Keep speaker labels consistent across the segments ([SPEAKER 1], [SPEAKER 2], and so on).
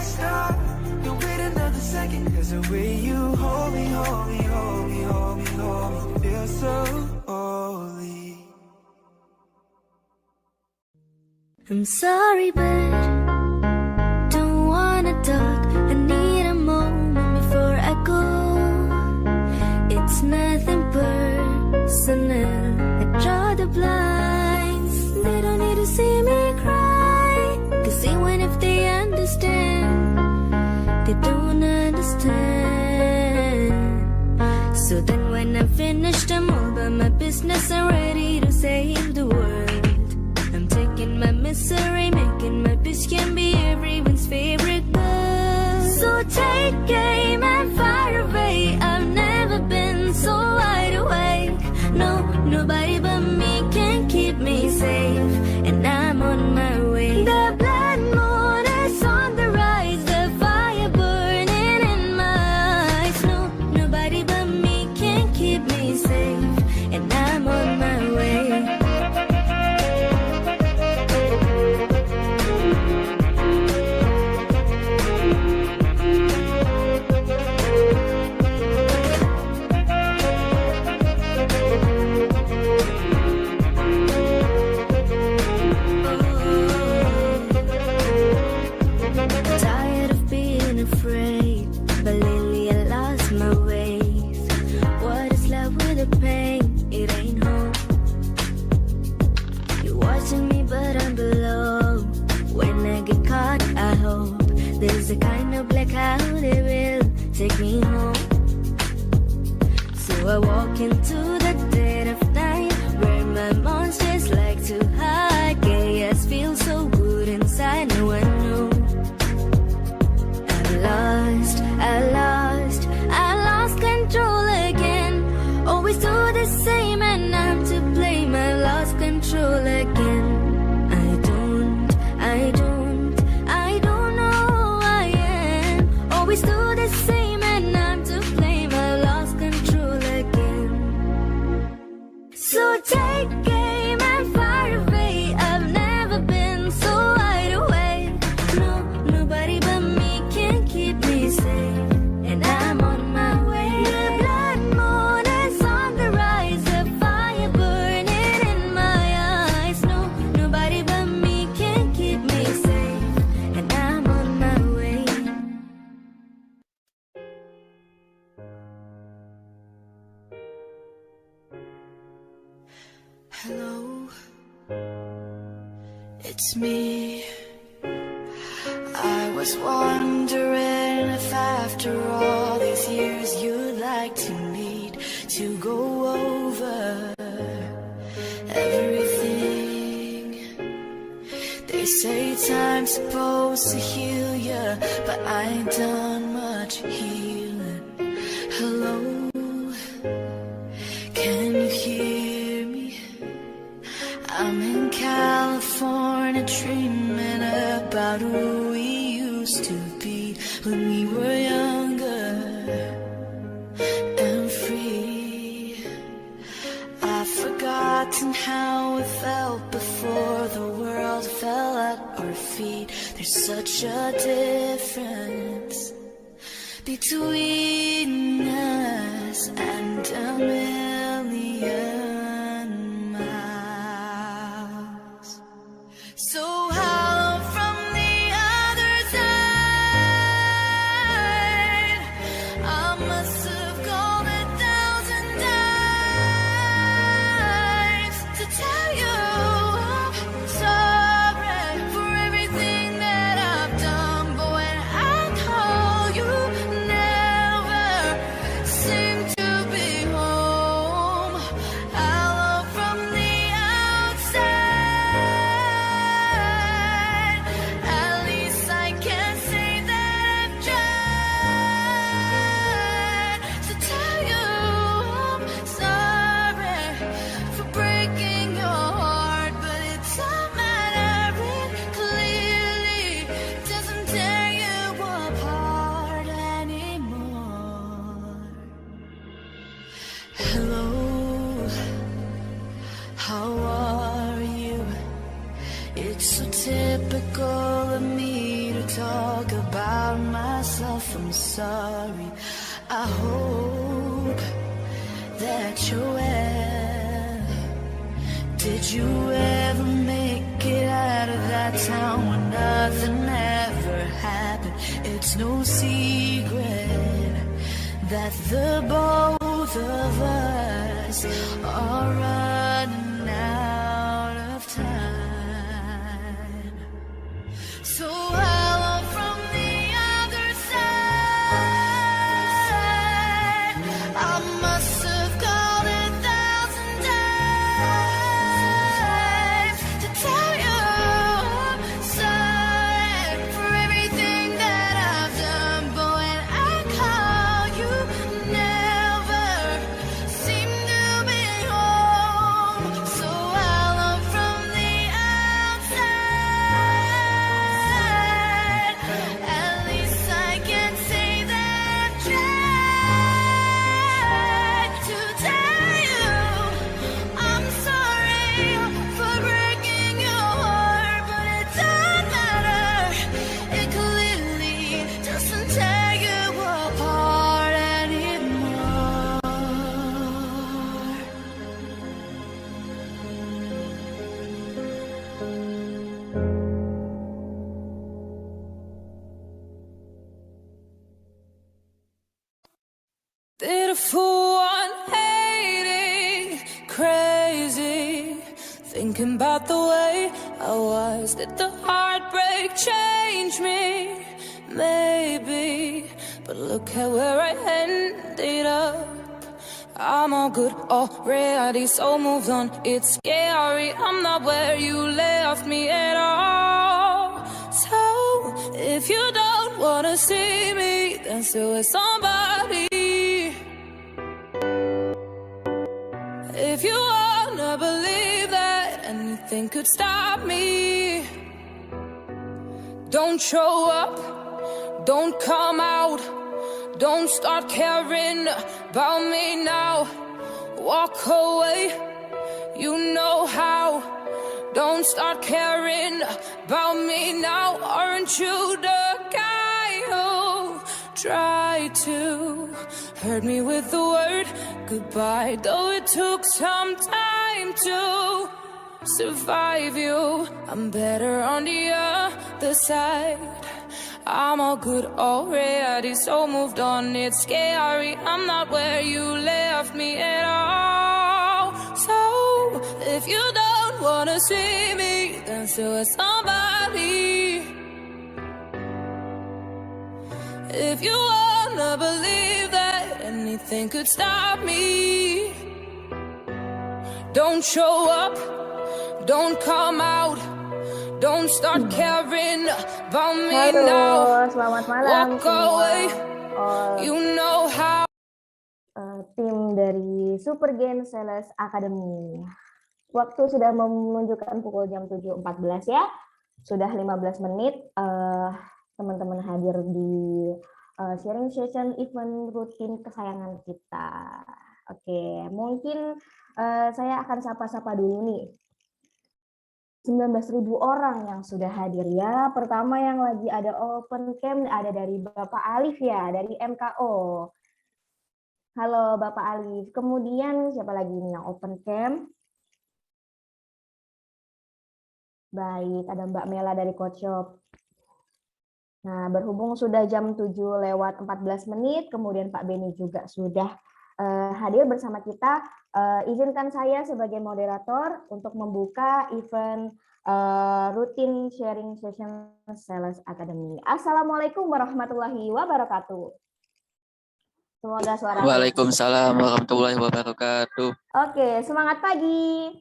[SPEAKER 1] stop and wait another second, 'cause the way you hold me, hold me, hold me, hold me, hold me, feels so holy.
[SPEAKER 2] I'm sorry, but don't wanna talk. I need a moment before I go. It's nothing personal. I draw the blinds. They don't need to see me cry, 'cause even if they understand, they don't understand. So then when I'm finished, I'm all about my business. I'm ready to save the world. I'm taking my misery, making my bitch can be everyone's favorite girl. So take aim and fire away. I've never been so wide awake. No, nobody but me can keep me safe, and I'm on my way. The blood moon is on the rise, the fire burning in my eyes. No, nobody but me can keep me safe, and I'm on my way. Tired of being afraid, but lately I lost my ways. What is love with the pain? It ain't home. You're watching me, but I'm below. When I get caught, I hope there's a kind of blackout that will take me home. So I walk into the dead of night, where my monsters like to hide. Chaos feels so good inside, no one knows. I lost control again. Always do the same and I'm to blame. I lost control again. I don't know who I am. Always do the same and I'm to blame. I lost control again. So take aim and fire away. I've never been so wide awake. No, nobody but me can keep me safe, and I'm on my way. The blood moon is on the rise, the fire burning in my eyes. No, nobody but me can keep me safe, and I'm on my way.
[SPEAKER 1] Hello, it's me. I was wondering if after all these years you'd like to meet, to go over everything. They say time's supposed to heal ya, but I ain't done much healing. Hello, can you hear me? I'm in California dreaming about who we used to be when we were younger and free. I've forgotten how it felt before the world fell at our feet. There's such a difference between us and a million miles. So how from the other side, I must have gone 1,000 times to tell you I'm sorry for everything that I've done. But when I call, you never seem to be home. about myself, I'm sorry. I hope that you're well. Did you ever make it out of that town where nothing ever happened? It's no secret that the both of us are running out of time. So hello from the other side. I must have called 1,000 times to tell you I'm sorry for everything that I've done. But when I call, you never seem to be home. So hello from the outside. At least I can say that I tried to tell you I'm sorry for breaking your heart, but it doesn't matter. It clearly doesn't tear you apart anymore. Did a fool one hating crazy, thinking about the way I was? Did the heartbreak change me? Maybe, but look at where I ended up. I'm all good already, so moved on. It's scary, I'm not where you left me at all. So if you don't wanna see me, then still with somebody. If you wanna believe that anything could stop me, don't show up, don't come out, don't start caring about me now. Walk away, you know how. Don't start caring about me now. Aren't you the guy who tried to hurt me with the word goodbye? Though it took some time to survive you, I'm better on the other side. I'm all good already, so moved on. It's scary, I'm not where you left me at all. So if you don't wanna see me, then still with somebody. If you wanna believe that anything could stop me, don't show up, don't come out, don't start caring about me now.
[SPEAKER 3] Halo, selamat malam
[SPEAKER 1] Walk
[SPEAKER 3] semua.
[SPEAKER 1] away, you know how.
[SPEAKER 3] Tim dari Super Gen Sales Academy. Waktu sudah menunjukkan pukul jam 7.14 ya. Sudah 15 menit teman-teman hadir di sharing session event rutin kesayangan kita. Oke, mungkin saya akan sapa-sapa dulu nih. 19.000 orang yang sudah hadir ya. Pertama yang lagi ada open cam ada dari Bapak Alif ya, dari MKO. Halo Bapak Alif. Kemudian siapa lagi nih yang open cam? Baik, ada Mbak Mela dari Coach Shop. Nah, berhubung sudah jam 7:14 menit, kemudian Pak Beni juga sudah hadir bersama kita. Izinkan saya sebagai moderator untuk membuka event rutin sharing session Sales Academy. Assalamualaikum warahmatullahi wabarakatuh. Semoga suara.
[SPEAKER 4] Waalaikumsalam warahmatullahi wabarakatuh.
[SPEAKER 3] Oke, semangat pagi.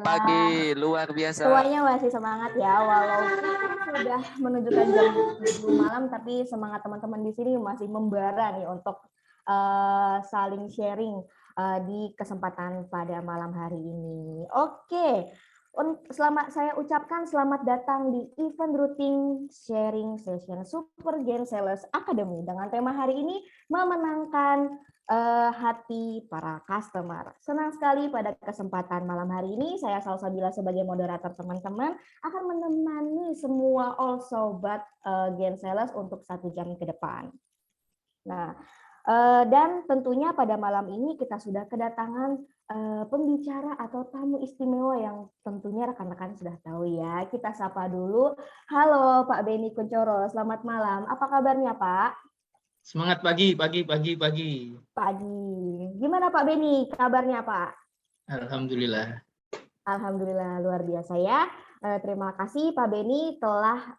[SPEAKER 4] Pagi, luar biasa.
[SPEAKER 3] Semuanya masih semangat ya, walaupun sudah menunjukkan jam 7 malam, tapi semangat teman-teman di sini masih membara nih untuk saling sharing di kesempatan pada malam hari ini. Oke, Saya ucapkan selamat datang di event routing sharing session Super Gen Sales Academy dengan tema hari ini memenangkan hati para customer. Senang sekali pada kesempatan malam hari ini saya Salsabila sebagai moderator teman-teman akan menemani semua all sobat Gen Sales untuk 1 jam ke depan. Nah, dan tentunya pada malam ini kita sudah kedatangan pembicara atau tamu istimewa yang tentunya rekan-rekan sudah tahu ya. Kita sapa dulu. Halo Pak Beni Kuncoro, selamat malam. Apa kabarnya Pak?
[SPEAKER 5] Semangat pagi.
[SPEAKER 3] Pagi. Gimana Pak Beni, kabarnya Pak?
[SPEAKER 5] Alhamdulillah.
[SPEAKER 3] Alhamdulillah, luar biasa ya. Terima kasih Pak Beni telah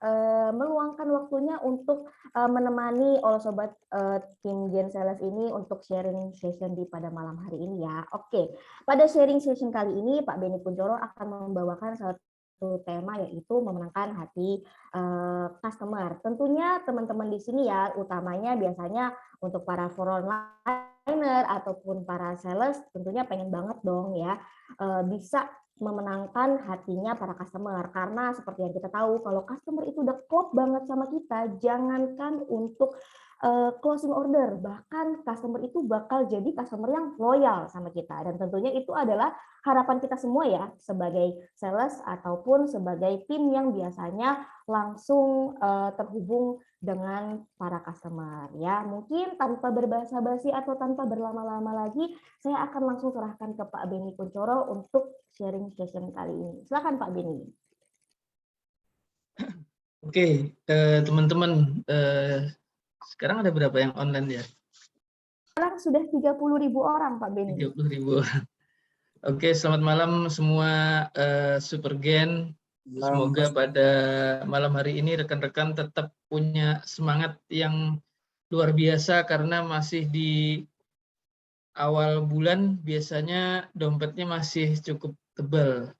[SPEAKER 3] meluangkan waktunya untuk menemani all sobat tim Gen Sales ini untuk sharing session di pada malam hari ini ya. Oke, pada sharing session kali ini Pak Beni Kuncoro akan membawakan satu tema yaitu memenangkan hati customer. Tentunya teman-teman di sini ya, utamanya biasanya untuk para frontliner ataupun para sales tentunya pengen banget dong ya bisa memenangkan hatinya para customer, karena seperti yang kita tahu kalau customer itu udah klop banget sama kita, jangankan untuk closing order, bahkan customer itu bakal jadi customer yang loyal sama kita, dan tentunya itu adalah harapan kita semua ya sebagai sales ataupun sebagai tim yang biasanya langsung terhubung dengan para customer ya. Mungkin tanpa berbasa-basi atau tanpa berlama-lama lagi, saya akan langsung serahkan ke Pak Beni Kuncoro untuk sharing session kali ini. Silakan Pak Beni.
[SPEAKER 5] Oke, teman-teman, sekarang ada berapa yang online ya?
[SPEAKER 3] Sekarang sudah 30.000 orang Pak Beni.
[SPEAKER 5] 30.000. Oke, selamat malam semua Super Gen. Semoga pada malam hari ini rekan-rekan tetap punya semangat yang luar biasa karena masih di awal bulan, biasanya dompetnya masih cukup tebal.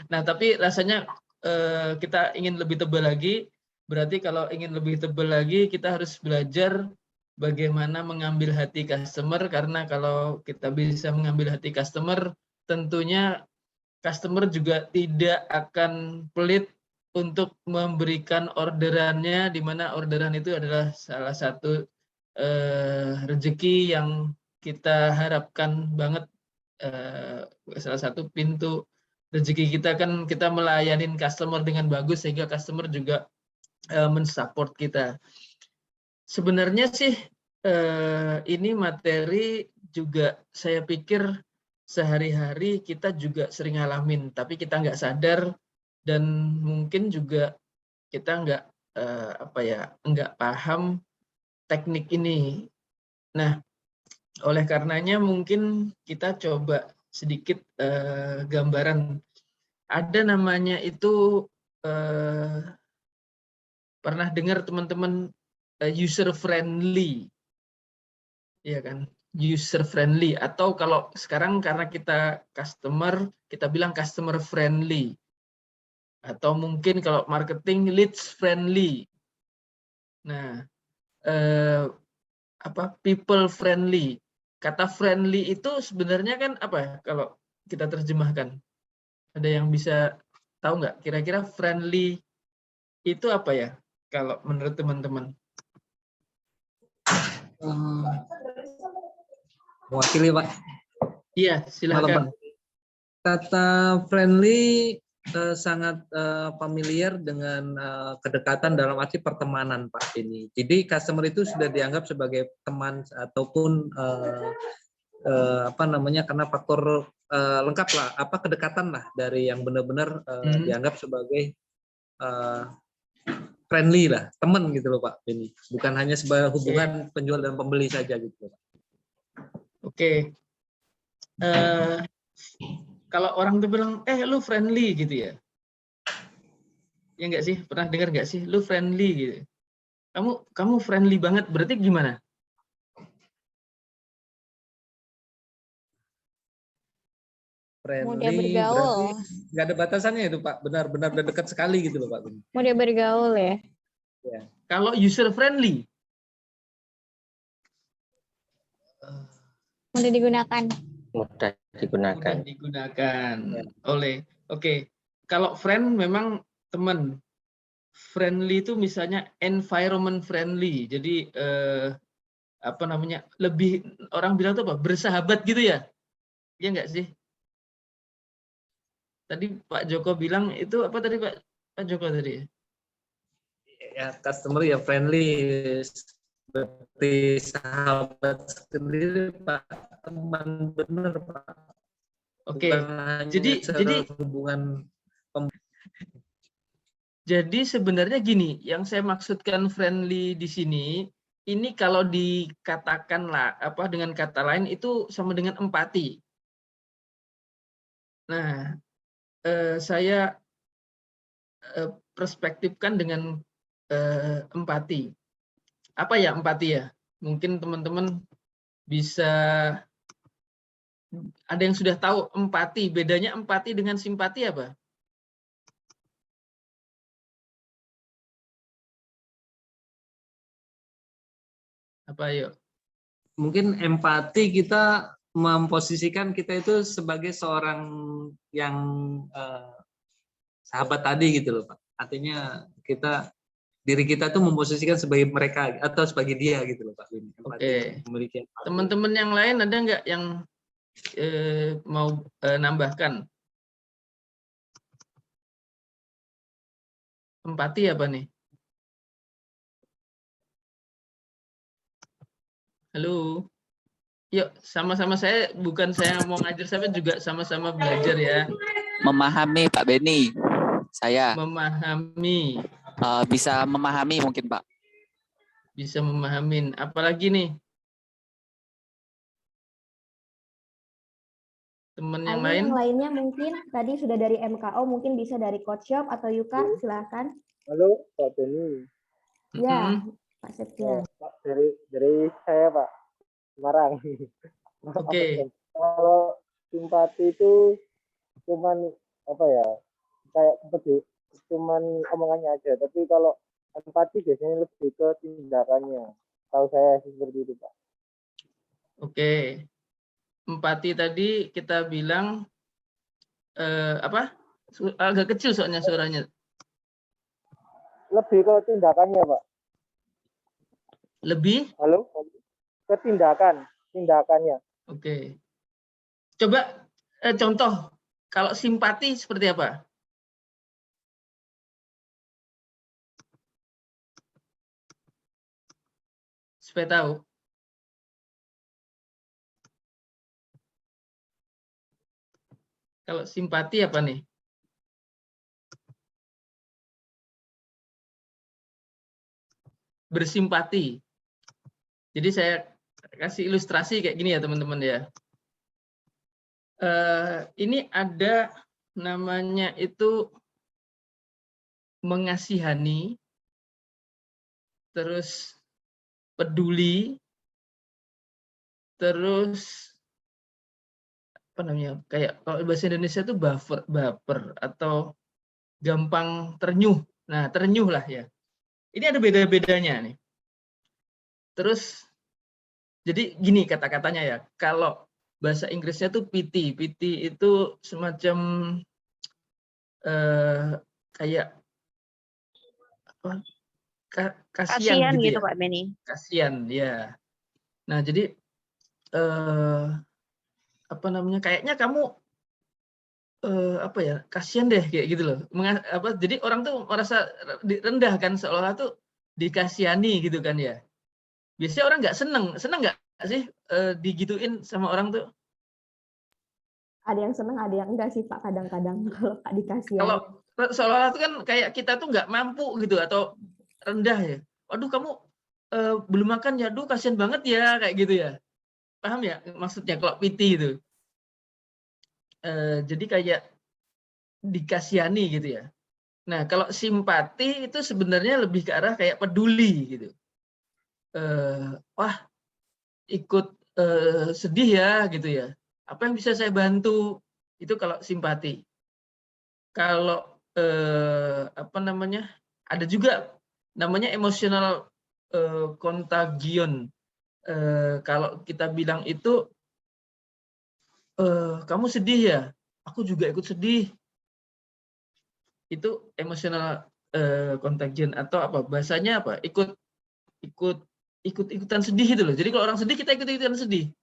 [SPEAKER 5] Nah, tapi rasanya kita ingin lebih tebal lagi. Berarti kalau ingin lebih tebal lagi, kita harus belajar bagaimana mengambil hati customer, karena kalau kita bisa mengambil hati customer, tentunya customer juga tidak akan pelit untuk memberikan orderannya, di mana orderan itu adalah salah satu rezeki yang kita harapkan banget. Salah satu pintu rezeki kita kan kita melayanin customer dengan bagus sehingga customer juga mensupport kita. Sebenarnya sih ini materi juga saya pikir sehari-hari kita juga sering ngalamin, tapi kita nggak sadar dan mungkin juga kita nggak paham teknik ini. Nah, oleh karenanya mungkin kita coba sedikit gambaran. Ada namanya itu pernah dengar teman-teman user friendly, ya kan? User friendly, atau kalau sekarang karena kita customer, kita bilang customer friendly, atau mungkin kalau marketing leads friendly. Nah, people friendly. Kata friendly itu sebenarnya kan apa kalau kita terjemahkan? Ada yang bisa tahu nggak? Kira-kira friendly itu apa ya kalau menurut teman-teman?
[SPEAKER 6] Mewakili Pak.
[SPEAKER 5] Iya, silakan.
[SPEAKER 6] Kata friendly sangat familiar dengan kedekatan dalam arti pertemanan Pak ini. Jadi customer itu sudah dianggap sebagai teman ataupun karena faktor lengkap lah, kedekatan lah dari yang benar-benar dianggap sebagai friendly lah, teman gitu loh Pak ini. Bukan hanya sebagai hubungan penjual dan pembeli saja gitu Pak.
[SPEAKER 5] Oke. Kalau orang tuh bilang, lu friendly gitu ya. Ya nggak sih? Pernah dengar nggak sih? Lu friendly gitu. Kamu friendly banget, berarti gimana?
[SPEAKER 6] Friendly,
[SPEAKER 7] mudah bergaul.
[SPEAKER 6] Nggak ada batasannya itu Pak, benar-benar dekat sekali gitu loh Pak.
[SPEAKER 7] Mudah bergaul ya.
[SPEAKER 5] Kalau user friendly?
[SPEAKER 7] Mudah digunakan.
[SPEAKER 8] mudah digunakan.
[SPEAKER 5] Mudah digunakan oleh. Oke. Kalau friend memang teman. Friendly itu misalnya environment friendly. Jadi apa namanya? Lebih orang bilang tuh apa? Bersahabat gitu ya. Iya enggak sih? Tadi Pak Joko bilang itu apa tadi Pak Joko tadi?
[SPEAKER 6] Ya, customer ya friendly, seperti sahabat sendiri Pak, teman benar Pak.
[SPEAKER 5] Oke.
[SPEAKER 6] Bukan hanya
[SPEAKER 5] Jadi
[SPEAKER 6] hubungan.
[SPEAKER 5] Jadi sebenarnya gini, yang saya maksudkan friendly di sini, ini kalau dikatakan apa dengan kata lain itu sama dengan empati. Nah, saya perspektifkan dengan empati. Apa ya empati ya? Mungkin teman-teman bisa ada yang sudah tahu empati. Bedanya empati dengan simpati apa? Apa yuk?
[SPEAKER 6] Mungkin empati kita memposisikan kita itu sebagai seorang yang sahabat tadi gitu loh Pak. Artinya diri kita tuh memposisikan sebagai mereka atau sebagai dia gitu loh Pak.
[SPEAKER 5] Oke. Teman-teman yang lain ada nggak yang mau nambahkan? Empati apa nih? Halo. Yuk, sama-sama bukan saya mau ngajar, saya juga sama-sama belajar ya.
[SPEAKER 4] Memahami Pak Beni. Saya.
[SPEAKER 5] Memahami.
[SPEAKER 4] Bisa memahami mungkin Pak.
[SPEAKER 5] Bisa memahamin. Apalagi nih? Teman yang lain?
[SPEAKER 3] Yang lainnya mungkin tadi sudah dari MKO, mungkin bisa dari Coach Shop atau Yuka, silakan.
[SPEAKER 9] Halo Pak Beni.
[SPEAKER 3] Ya, Pak Septian.
[SPEAKER 9] Pak, dari saya Pak Semarang.
[SPEAKER 5] Oke.
[SPEAKER 9] Kalau simpati itu cuman apa ya, kayak seperti cuman omongannya aja, tapi kalau empati biasanya lebih ke tindakannya. Tahu saya seperti itu Pak.
[SPEAKER 5] Oke. Empati tadi kita bilang apa? Agak kecil soalnya suaranya.
[SPEAKER 9] Lebih ke tindakannya Pak.
[SPEAKER 5] Lebih?
[SPEAKER 9] Halo? Ke tindakannya.
[SPEAKER 5] Oke. Coba contoh, kalau simpati seperti apa? Supaya tahu. Kalau simpati apa nih? Bersimpati. Jadi saya kasih ilustrasi kayak gini ya teman-teman ya. Ini ada namanya itu mengasihani, terus peduli, terus apa namanya, kayak kalau bahasa Indonesia itu baper atau gampang ternyuh. Nah, ternyuh lah ya. Ini ada beda-bedanya nih. Terus jadi gini kata-katanya ya. Kalau bahasa Inggrisnya tuh pity. Pity itu semacam kayak apa? Kasihan gitu,
[SPEAKER 7] gitu
[SPEAKER 5] ya.
[SPEAKER 7] Pak Beni.
[SPEAKER 5] Kasihan ya. Nah, jadi apa namanya? Kayaknya kamu apa ya, kasihan deh kayak gitu loh. Jadi orang tuh merasa rendah kan, seolah-olah tuh dikasihani gitu kan ya. Biasanya orang nggak seneng nggak sih digituin sama orang tuh?
[SPEAKER 3] Ada yang seneng, ada yang enggak sih Pak, kadang-kadang kalau Pak dikasih.
[SPEAKER 5] Kalau seolah-olah tuh kan kayak kita tuh nggak mampu gitu atau rendah ya. Waduh kamu belum makan ya, aduh kasihan banget ya kayak gitu ya. Paham ya maksudnya kalau pity itu? Jadi kayak dikasihani gitu ya. Nah kalau simpati itu sebenarnya lebih ke arah kayak peduli gitu. Wah ikut sedih ya gitu ya. Apa yang bisa saya bantu? Itu kalau simpati. Kalau apa namanya? Ada juga namanya emotional contagion. Kalau kita bilang itu kamu sedih ya, aku juga ikut sedih. Itu emotional contagion atau apa bahasanya apa? Ikut-ikutan sedih itu loh. Jadi kalau orang sedih kita ikut-ikutan sedih.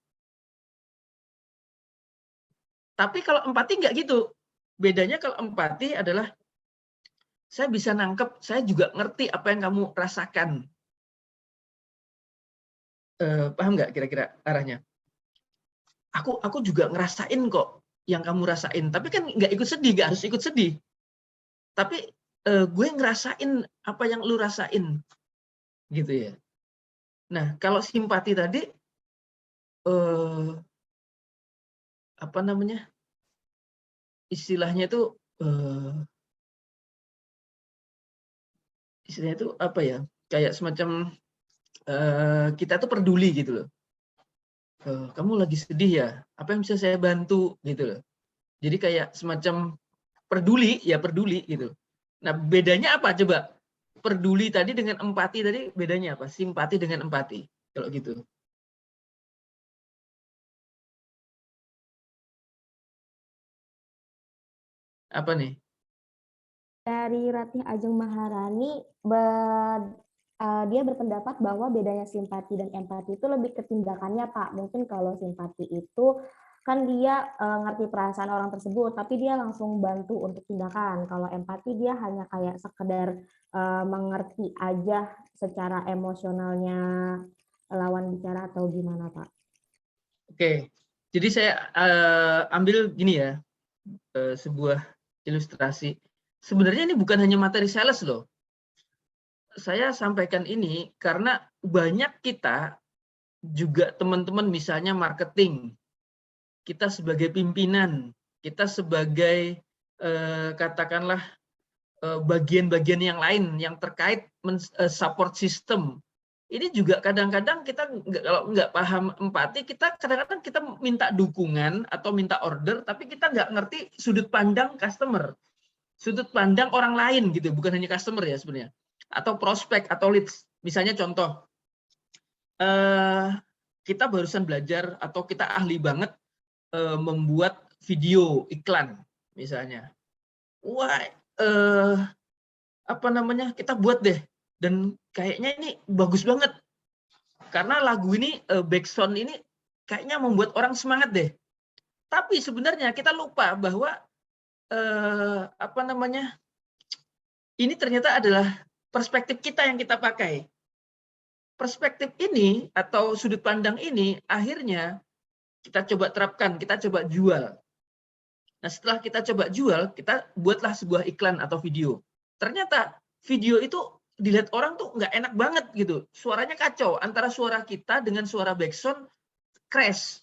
[SPEAKER 5] Tapi kalau empati nggak gitu. Bedanya kalau empati adalah saya bisa nangkep, saya juga ngerti apa yang kamu rasakan. Paham nggak kira-kira arahnya? Aku juga ngerasain kok yang kamu rasain. Tapi kan nggak ikut sedih, nggak harus ikut sedih. Tapi gue ngerasain apa yang lu rasain, gitu ya. Nah, kalau simpati tadi, apa namanya? Istilahnya itu apa ya? Kayak semacam kita tuh peduli gitu loh. Kamu lagi sedih ya? Apa yang bisa saya bantu gitu loh. Jadi kayak semacam peduli gitu. Nah, bedanya apa coba? Peduli tadi dengan empati tadi bedanya apa? Simpati dengan empati kalau gitu. Apa nih?
[SPEAKER 3] Dari Ratih Ajeng Maharani, dia berpendapat bahwa bedanya simpati dan empati itu lebih ke tindakannya, Pak. Mungkin kalau simpati itu kan dia ngerti perasaan orang tersebut, tapi dia langsung bantu untuk tindakan. Kalau empati dia hanya kayak sekedar mengerti aja secara emosionalnya lawan bicara atau gimana, Pak?
[SPEAKER 5] Oke, jadi saya ambil gini ya, sebuah ilustrasi. Sebenarnya ini bukan hanya materi sales loh. Saya sampaikan ini karena banyak kita juga teman-teman misalnya marketing, kita sebagai pimpinan, kita sebagai katakanlah bagian-bagian yang lain yang terkait support system. Ini juga kadang-kadang kita kalau nggak paham empati, kita kadang-kadang kita minta dukungan atau minta order, tapi kita nggak ngerti sudut pandang customer, sudut pandang orang lain gitu, bukan hanya customer ya sebenarnya, atau prospek atau leads. Misalnya contoh, kita barusan belajar atau kita ahli banget membuat video iklan misalnya. Wah, apa namanya, kita buat deh. Dan kayaknya ini bagus banget. Karena lagu ini, backsound ini kayaknya membuat orang semangat deh. Tapi sebenarnya kita lupa bahwa, apa namanya, ini ternyata adalah perspektif kita yang kita pakai. Perspektif ini atau sudut pandang ini akhirnya kita coba terapkan, kita coba jual. Nah, setelah kita coba jual, kita buatlah sebuah iklan atau video. Ternyata video itu dilihat orang tuh nggak enak banget gitu. Suaranya kacau. Antara suara kita dengan suara backsound crash.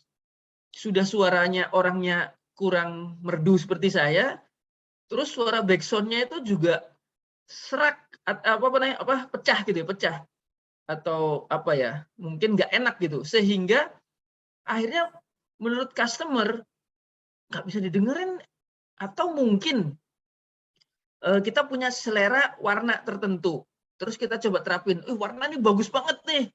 [SPEAKER 5] Sudah suaranya orangnya kurang merdu seperti saya, terus suara backsoundnya itu juga serak, pecah gitu ya, pecah. Atau apa ya, mungkin nggak enak gitu. Sehingga akhirnya menurut customer, nggak bisa didengerin, atau mungkin kita punya selera warna tertentu. Terus kita coba terapin, warna ini bagus banget nih.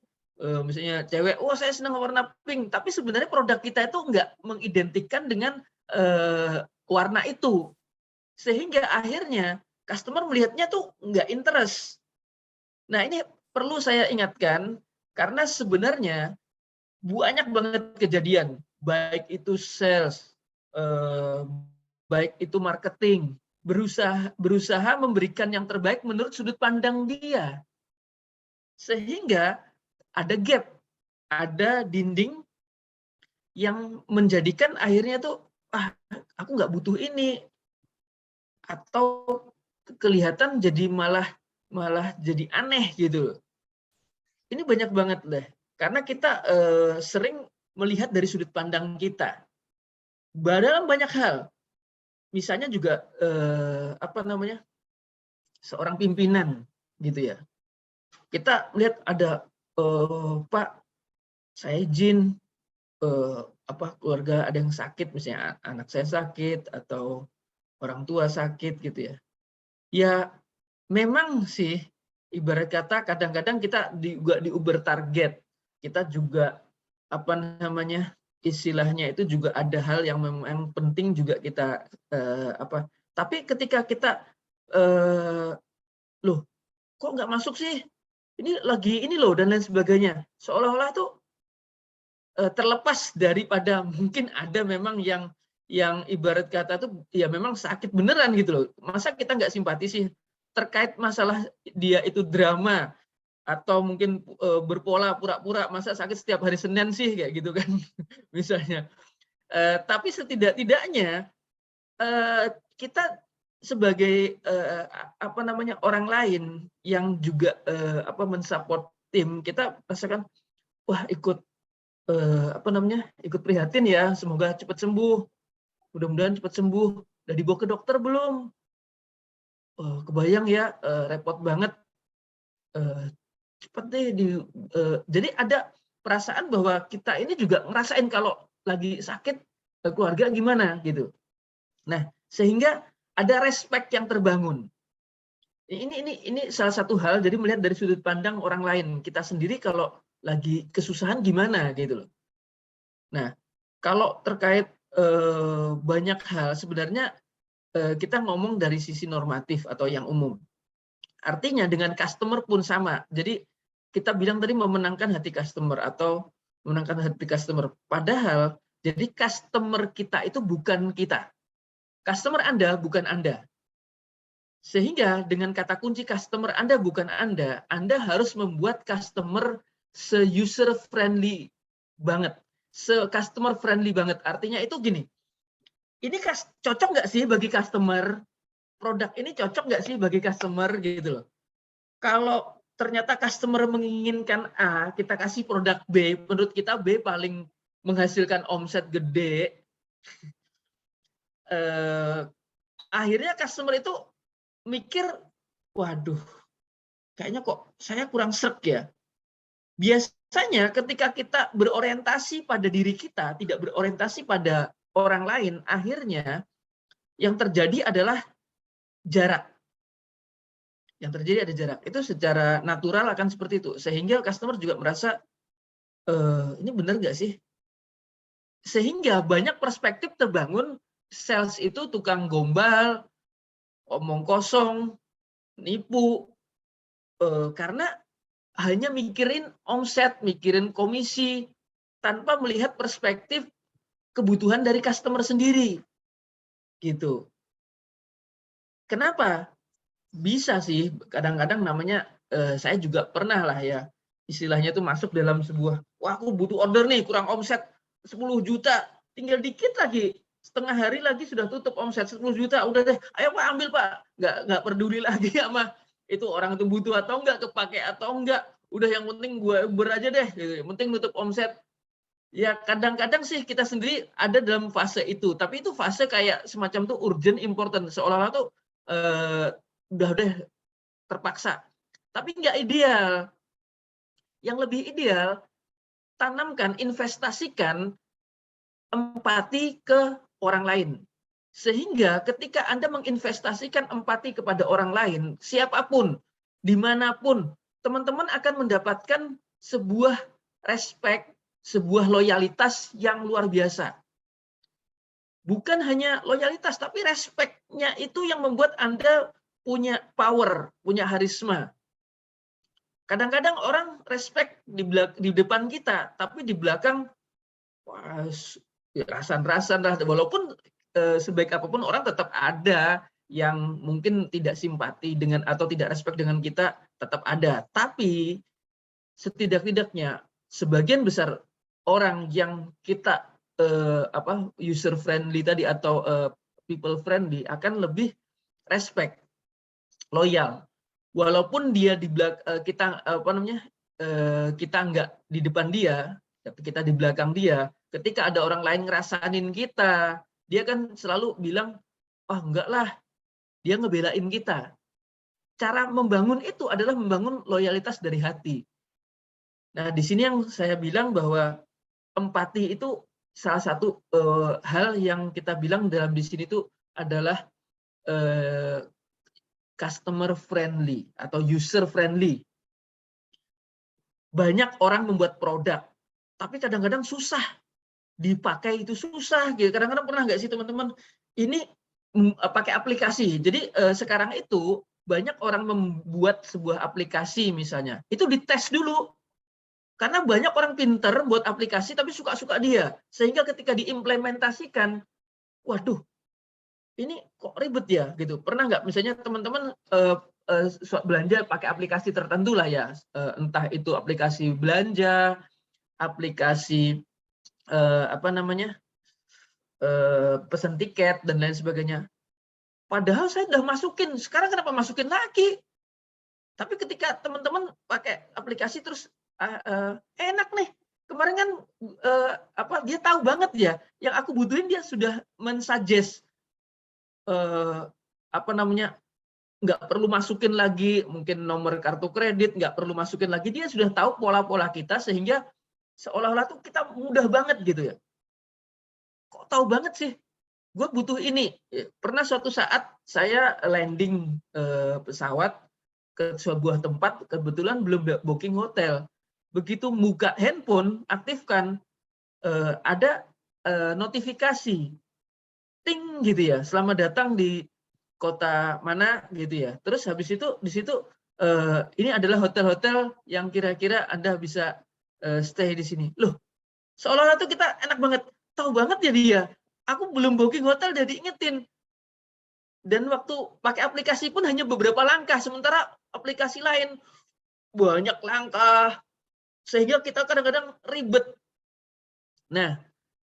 [SPEAKER 5] Misalnya cewek, saya senang warna pink. Tapi sebenarnya produk kita itu nggak mengidentikan dengan warna itu. Sehingga akhirnya customer melihatnya tuh nggak interest. Nah, ini perlu saya ingatkan, karena sebenarnya banyak banget kejadian, baik itu sales, baik itu marketing, berusaha memberikan yang terbaik menurut sudut pandang dia. Sehingga ada gap, ada dinding yang menjadikan akhirnya tuh, aku nggak butuh ini. Atau kelihatan jadi malah jadi aneh gitu. Ini banyak banget deh. Karena kita sering melihat dari sudut pandang kita. Dalam banyak hal. Misalnya juga seorang pimpinan gitu ya. Kita lihat ada Pak, saya izin keluarga ada yang sakit, misalnya anak saya sakit atau orang tua sakit gitu ya. Ya memang sih ibarat kata kadang-kadang kita juga diuber target. Kita juga istilahnya itu juga ada hal yang memang penting juga kita tapi ketika kita loh kok nggak masuk sih, ini lagi ini loh dan lain sebagainya, seolah-olah tuh terlepas daripada mungkin ada memang yang ibarat kata tuh ya memang sakit beneran gitu loh, masa kita nggak simpati sih terkait masalah dia itu drama atau mungkin berpola pura-pura masa sakit setiap hari Senin sih kayak gitu kan misalnya. Tapi setidak-tidaknya kita sebagai orang lain yang juga mensupport tim, kita rasakan wah ikut ikut prihatin ya, semoga cepat sembuh, mudah-mudahan cepat sembuh. Udah dibawa ke dokter belum? Kebayang ya, repot banget. Cepet deh jadi ada perasaan bahwa kita ini juga ngerasain kalau lagi sakit keluarga gimana gitu. Nah, sehingga ada respect yang terbangun. Ini salah satu hal, jadi melihat dari sudut pandang orang lain. Kita sendiri kalau lagi kesusahan gimana gitu loh. Nah, kalau terkait banyak hal sebenarnya kita ngomong dari sisi normatif atau yang umum. Artinya dengan customer pun sama. Jadi kita bilang tadi memenangkan hati customer atau memenangkan hati customer. Padahal jadi customer kita itu bukan kita. Customer Anda bukan Anda. Sehingga dengan kata kunci customer Anda bukan Anda harus membuat customer se-user friendly banget. Se-customer friendly banget. Artinya itu gini, ini cocok nggak sih bagi customer? Produk ini cocok nggak sih bagi customer gitu loh. Kalau ternyata customer menginginkan A, kita kasih produk B, menurut kita B paling menghasilkan omset gede, akhirnya customer itu mikir, waduh, kayaknya kok saya kurang sreg ya. Biasanya ketika kita berorientasi pada diri kita, tidak berorientasi pada orang lain, akhirnya yang terjadi adalah jarak. Yang terjadi ada jarak. Itu secara natural akan seperti itu. Sehingga customer juga merasa, ini benar nggak sih? Sehingga banyak perspektif terbangun, sales itu tukang gombal, omong kosong, nipu, karena hanya mikirin omset, mikirin komisi, tanpa melihat perspektif kebutuhan dari customer sendiri. Gitu. Kenapa? Bisa sih, kadang-kadang namanya, saya juga pernah lah ya, istilahnya itu masuk dalam sebuah, wah aku butuh order nih, kurang omset 10 juta, tinggal dikit lagi, setengah hari lagi sudah tutup omset 10 juta, udah deh, ayo Pak ambil Pak, nggak peduli lagi sama itu orang itu butuh atau enggak, kepake atau enggak, udah yang penting gue Uber aja deh, gitu. Yang penting nutup omset. Ya kadang-kadang sih kita sendiri ada dalam fase itu, tapi itu fase kayak semacam tuh urgent important, seolah-olah tuh udah terpaksa, tapi nggak ideal. Yang lebih ideal, tanamkan, investasikan empati ke orang lain. Sehingga ketika Anda menginvestasikan empati kepada orang lain, siapapun, dimanapun, teman-teman akan mendapatkan sebuah respect, sebuah loyalitas yang luar biasa. Bukan hanya loyalitas, tapi respect-nya itu yang membuat Anda punya power, punya harisma. Kadang-kadang orang respect di depan kita, tapi di belakang rasan-rasan lah. Walaupun sebaik apapun orang tetap ada yang mungkin tidak simpati dengan atau tidak respect dengan kita, tetap ada. Tapi setidak-tidaknya sebagian besar orang yang kita user friendly tadi atau people friendly akan lebih respect, loyal, walaupun dia di belakang kita nggak di depan dia, tapi kita di belakang dia. Ketika ada orang lain ngerasain kita, dia kan selalu bilang, oh enggak lah, dia ngebelain kita. Cara membangun itu adalah membangun loyalitas dari hati. Nah, di sini yang saya bilang bahwa empati itu salah satu hal yang kita bilang dalam di sini itu adalah customer friendly atau user friendly. Banyak orang membuat produk, tapi kadang-kadang susah dipakai itu susah gitu. Kadang-kadang pernah nggak sih teman-teman ini pakai aplikasi. Jadi sekarang itu banyak orang membuat sebuah aplikasi misalnya, itu dites dulu. Karena banyak orang pinter buat aplikasi tapi suka-suka dia. Sehingga ketika diimplementasikan, waduh, ini kok ribet ya gitu. Pernah nggak misalnya teman-teman belanja pakai aplikasi tertentu lah ya, entah itu aplikasi belanja, aplikasi pesan tiket dan lain sebagainya. Padahal saya udah masukin, sekarang kenapa masukin lagi? Tapi ketika teman-teman pakai aplikasi terus enak nih. Kemarin kan dia tahu banget ya, yang aku butuhin dia sudah mensuggest nggak perlu masukin lagi mungkin nomor kartu kredit, nggak perlu masukin lagi, dia sudah tahu pola-pola kita sehingga seolah-olah tuh kita mudah banget gitu ya. Kok tahu banget sih? Gue butuh ini. Pernah suatu saat saya landing pesawat ke sebuah tempat, kebetulan belum booking hotel. Begitu buka handphone, aktifkan, ada notifikasi, ting gitu ya, selamat datang di kota mana gitu ya. Terus habis itu di situ ini adalah hotel-hotel yang kira-kira Anda bisa stay di sini. Loh, seolah-olah tuh kita enak banget, tahu banget ya dia. Aku belum booking hotel udah diingetin. Dan waktu pakai aplikasi pun hanya beberapa langkah, sementara aplikasi lain banyak langkah, sehingga kita kadang-kadang ribet. Nah,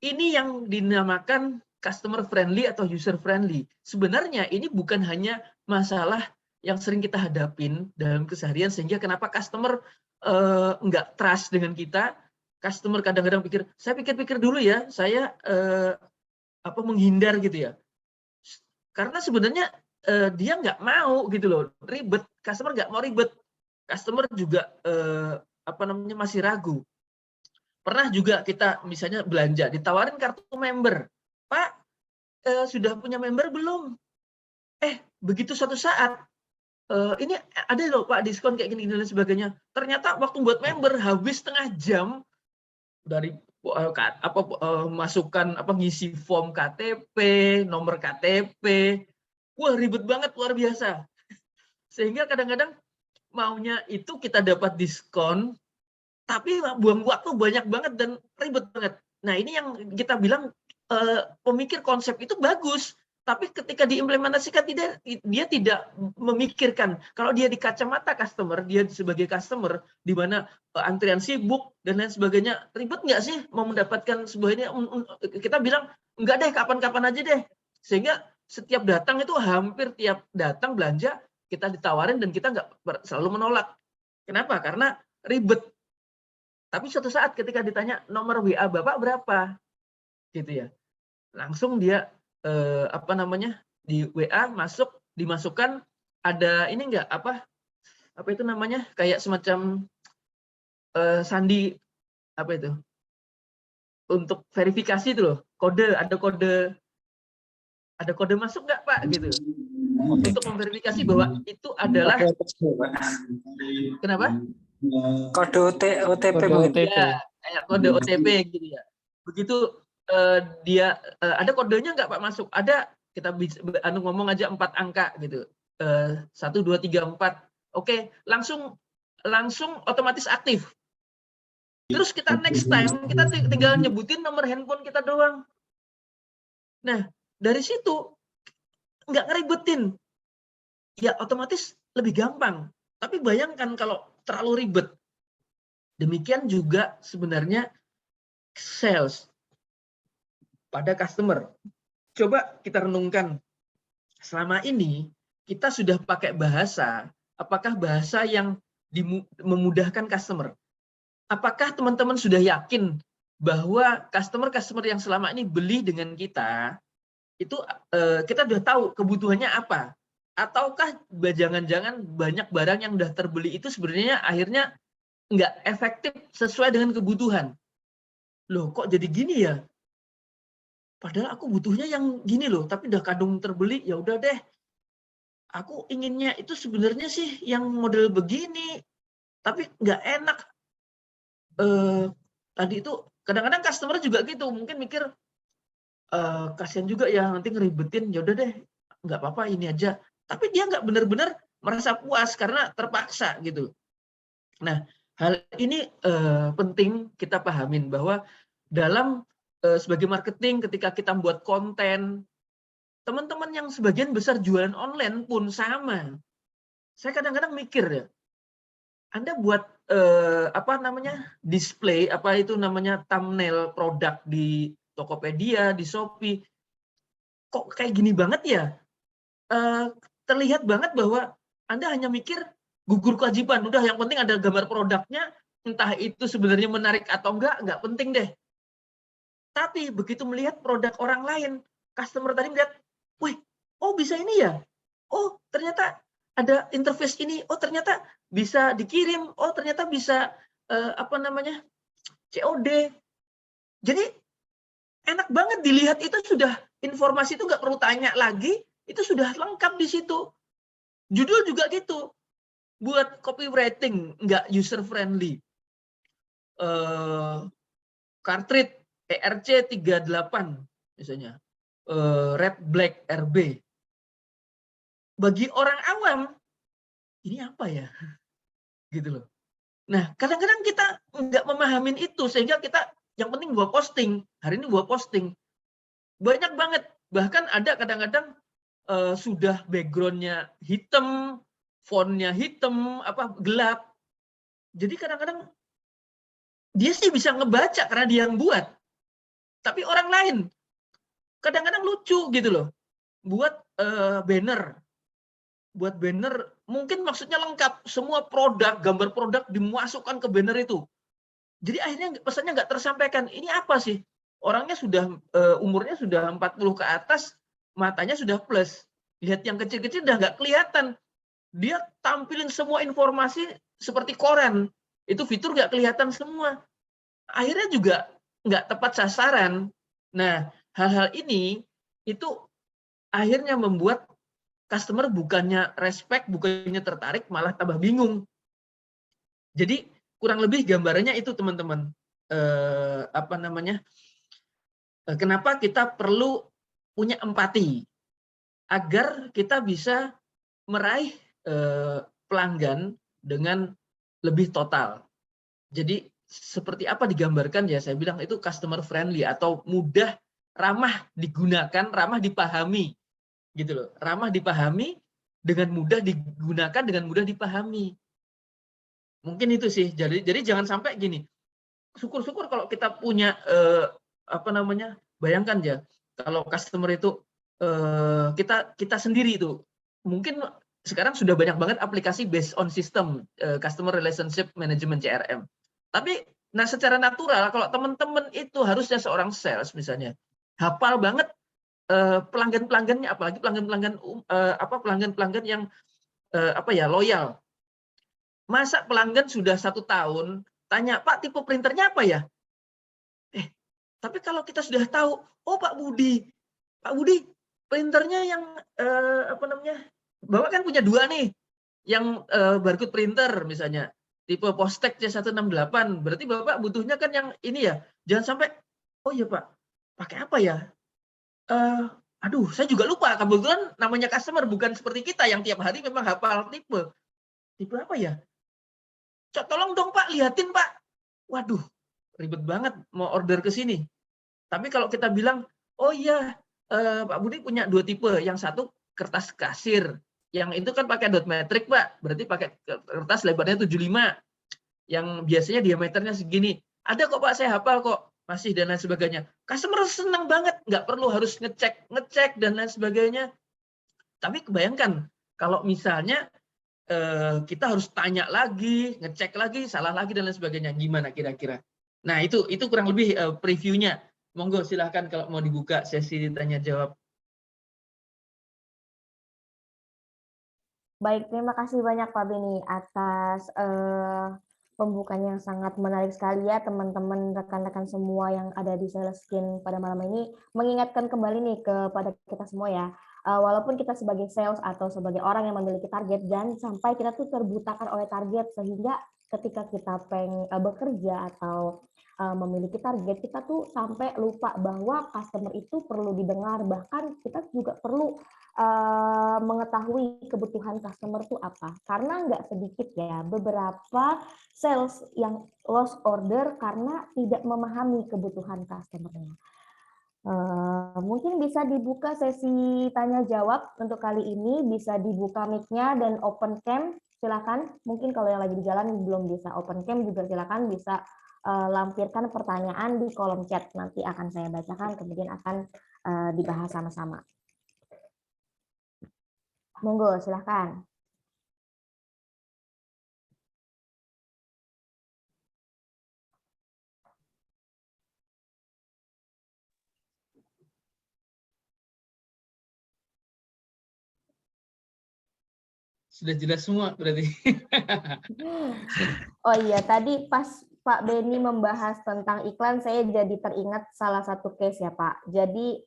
[SPEAKER 5] ini yang dinamakan customer friendly atau user friendly. Sebenarnya ini bukan hanya masalah yang sering kita hadapin dalam keseharian, sehingga kenapa customer nggak trust dengan kita. Customer kadang-kadang pikir, saya pikir-pikir dulu ya, saya menghindar gitu ya. Karena sebenarnya dia nggak mau gitu loh, ribet. Customer nggak mau ribet. Customer juga masih ragu. Pernah juga kita misalnya belanja, ditawarin kartu member. Pak, sudah punya member belum? Begitu suatu saat, ini ada loh Pak diskon kayak gini dan sebagainya. Ternyata waktu buat member habis setengah jam dari masukkan ngisi form KTP, nomor KTP. Wah, ribet banget, luar biasa. Sehingga kadang-kadang maunya itu kita dapat diskon, tapi buang waktu banyak banget dan ribet banget. Nah, ini yang kita bilang pemikir konsep itu bagus, tapi ketika diimplementasikan dia tidak memikirkan. Kalau dia di kacamata customer, dia sebagai customer di mana antrian sibuk dan lain sebagainya, ribet nggak sih mau mendapatkan sebuah ini? Kita bilang enggak deh, kapan-kapan aja deh. Sehingga setiap datang itu hampir tiap datang belanja kita ditawarin dan kita nggak selalu menolak. Kenapa? Karena ribet. Tapi suatu saat ketika ditanya nomor WA Bapak berapa, gitu ya, langsung dia di WA dimasukkan ada ini enggak apa itu namanya, kayak semacam sandi untuk verifikasi itu loh, ada kode masuk nggak Pak gitu, untuk memverifikasi bahwa itu adalah kenapa?
[SPEAKER 8] Kode OTP.
[SPEAKER 5] Ya, kayak kode OTP gitu ya. Begitu dia ada kodenya nggak Pak masuk? Ada, kita bisa ngomong aja 4 angka gitu. 1, 2, 3, 4. Oke, langsung otomatis aktif. Terus kita next time kita tinggal nyebutin nomor handphone kita doang. Nah, dari situ nggak ngeribetin. Ya otomatis lebih gampang. Tapi bayangkan kalau terlalu ribet. Demikian juga sebenarnya sales pada customer. Coba kita renungkan, selama ini kita sudah pakai bahasa, apakah bahasa yang memudahkan customer? Apakah teman-teman sudah yakin bahwa customer yang selama ini beli dengan kita, itu kita sudah tahu kebutuhannya apa? Ataukah jangan-jangan banyak barang yang sudah terbeli itu sebenarnya akhirnya nggak efektif sesuai dengan kebutuhan? Loh, kok jadi gini ya? Padahal aku butuhnya yang gini loh, tapi udah kadung terbeli, ya udah deh. Aku inginnya itu sebenarnya sih yang model begini, tapi nggak enak. Tadi itu kadang-kadang customer juga gitu, mungkin mikir kasihan juga ya nanti ngeribetin, ya udah deh nggak apa-apa ini aja. Tapi dia nggak benar-benar merasa puas karena terpaksa gitu. Nah, hal ini penting kita pahamin bahwa dalam sebagai marketing ketika kita membuat konten, teman-teman yang sebagian besar jualan online pun sama. Saya kadang-kadang mikir ya, Anda buat apa namanya display, apa itu namanya thumbnail produk di Tokopedia, di Shopee, kok kayak gini banget ya? Terlihat banget bahwa Anda hanya mikir gugur kewajiban, udah yang penting ada gambar produknya, entah itu sebenarnya menarik atau enggak penting deh. Tapi begitu melihat produk orang lain, customer tadi melihat, wih, oh bisa ini ya? Oh ternyata ada interface ini, oh ternyata bisa dikirim, oh ternyata bisa apa namanya COD. Jadi enak banget dilihat, itu sudah informasi itu nggak perlu tanya lagi, itu sudah lengkap di situ. Judul juga gitu, buat copywriting nggak user friendly. Cartridge ERC 38 misalnya, Red Black RB. Bagi orang awam, ini apa ya? Gitu loh. Nah, kadang-kadang kita nggak memahamin itu, sehingga kita yang penting gua posting, hari ini gua posting. Banyak banget, bahkan ada kadang-kadang sudah background-nya hitam, font-nya hitam, apa gelap. Jadi kadang-kadang dia sih bisa ngebaca karena dia yang buat. Tapi orang lain kadang-kadang lucu gitu loh. Buat banner. Buat banner mungkin maksudnya lengkap, semua produk, gambar produk dimasukkan ke banner itu. Jadi akhirnya pesannya nggak tersampaikan. Ini apa sih? Orangnya sudah umurnya sudah 40 ke atas, matanya sudah plus. Lihat yang kecil-kecil udah nggak kelihatan. Dia tampilin semua informasi seperti koran. Itu fitur nggak kelihatan semua. Akhirnya juga nggak tepat sasaran. Nah, hal-hal ini itu akhirnya membuat customer bukannya respect, bukannya tertarik, malah tambah bingung. Jadi kurang lebih gambarannya itu teman-teman. Apa namanya? Kenapa kita perlu punya empati agar kita bisa meraih pelanggan dengan lebih total. Jadi seperti apa digambarkan ya, saya bilang itu customer friendly atau mudah, ramah digunakan, ramah dipahami. Gitu loh. Ramah dipahami, dengan mudah digunakan, dengan mudah dipahami. Mungkin itu sih. Jadi jangan sampai gini. Syukur-syukur kalau kita punya apa namanya? Bayangkan ya, kalau customer itu kita sendiri itu mungkin sekarang sudah banyak banget aplikasi based on system customer relationship management CRM. Tapi nah secara natural kalau teman-teman itu harusnya seorang sales misalnya hafal banget pelanggan-pelanggannya, apalagi pelanggan-pelanggan yang apa ya loyal. Masa pelanggan sudah 1 tahun tanya, Pak tipe printernya apa ya? Tapi kalau kita sudah tahu, oh Pak Budi printernya yang apa namanya, Bapak kan punya 2 nih, yang barcode printer misalnya, tipe Postek C168, berarti Bapak butuhnya kan yang ini ya, jangan sampai, oh iya Pak, pakai apa ya? Aduh, saya juga lupa, kebetulan namanya customer bukan seperti kita yang tiap hari memang hafal tipe apa ya? Tolong dong Pak, liatin Pak. Waduh, ribet banget mau order ke sini. Tapi kalau kita bilang, oh iya, Pak Budi punya 2 tipe, yang satu kertas kasir, yang itu kan pakai dot matrix Pak, berarti pakai kertas lebarnya 75, yang biasanya diameternya segini. Ada kok Pak, saya hafal kok, masih dan lain sebagainya. Customer senang banget, nggak perlu harus ngecek dan lain sebagainya. Tapi kebayangkan kalau misalnya kita harus tanya lagi, ngecek lagi, salah lagi dan lain sebagainya, gimana kira-kira? Nah itu kurang lebih previewnya. Monggo silahkan kalau mau dibuka sesi tanya jawab.
[SPEAKER 3] Baik, terima kasih banyak Pak Beni atas pembukaan yang sangat menarik sekali ya teman-teman, rekan-rekan semua yang ada di Saleskin pada malam ini, mengingatkan kembali nih kepada kita semua ya, walaupun kita sebagai sales atau sebagai orang yang memiliki target, dan sampai kita tuh terbutakan oleh target sehingga ketika kita bekerja atau memiliki target, kita tuh sampai lupa bahwa customer itu perlu didengar, bahkan kita juga perlu mengetahui kebutuhan customer itu apa. Karena nggak sedikit ya beberapa sales yang lost order karena tidak memahami kebutuhan customer-nya. Mungkin bisa dibuka sesi tanya jawab untuk kali ini, bisa dibuka mic-nya dan open cam, silakan. Mungkin kalau yang lagi di jalan belum bisa open cam juga silakan bisa lampirkan pertanyaan di kolom chat, nanti akan saya bacakan kemudian akan dibahas sama-sama. Monggo silakan.
[SPEAKER 5] Sudah jelas semua berarti.
[SPEAKER 3] Oh iya, tadi pas Pak Beni membahas tentang iklan, saya jadi teringat salah satu case ya Pak. Jadi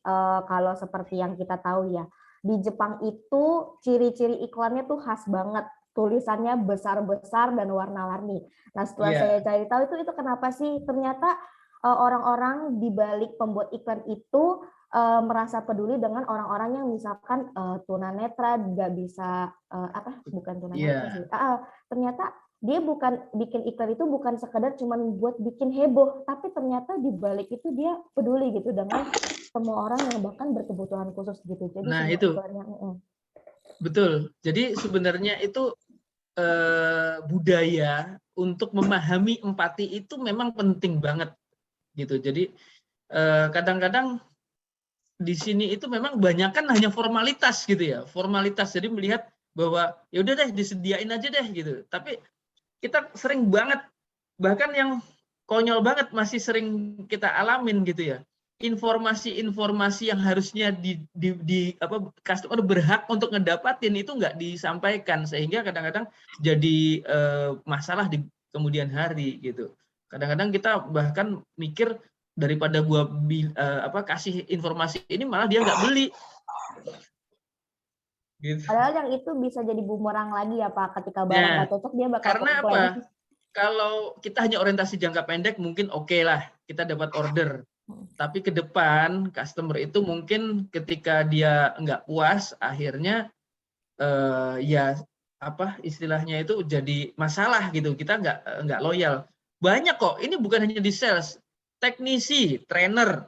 [SPEAKER 3] kalau seperti yang kita tahu ya, di Jepang itu ciri-ciri iklannya tuh khas banget. Tulisannya besar-besar dan warna-warni. Nah setelah saya cari tahu itu kenapa sih? Ternyata orang-orang di balik pembuat iklan itu merasa peduli dengan orang-orang yang misalkan tunanetra, nggak bisa bukan tunanetra sih. Ternyata dia bukan bikin iklan itu bukan sekedar cuman buat bikin heboh, tapi ternyata di balik itu dia peduli gitu dengan semua orang yang bahkan berkebutuhan khusus gitu. Jadi
[SPEAKER 5] nah itu betul. Jadi sebenarnya itu budaya untuk memahami empati itu memang penting banget gitu. Jadi kadang-kadang di sini itu memang banyakan hanya formalitas gitu ya, formalitas. Jadi melihat bahwa ya udah deh disediain aja deh gitu. Tapi kita sering banget, bahkan yang konyol banget masih sering kita alamin gitu ya. Informasi-informasi yang harusnya customer berhak untuk ngedapatin itu nggak disampaikan, sehingga kadang-kadang jadi masalah di kemudian hari gitu. Kadang-kadang kita bahkan mikir daripada gua kasih informasi ini malah dia nggak beli. Gitu.
[SPEAKER 3] Padahal yang itu bisa jadi bumerang lagi ya Pak, ketika barang nggak cocok dia bakal
[SPEAKER 5] karena apa? Kalau kita hanya orientasi jangka pendek mungkin oke lah kita dapat order. Tapi ke depan customer itu mungkin ketika dia nggak puas akhirnya istilahnya itu jadi masalah gitu. Kita nggak loyal. Banyak kok. Ini bukan hanya di sales, teknisi, trainer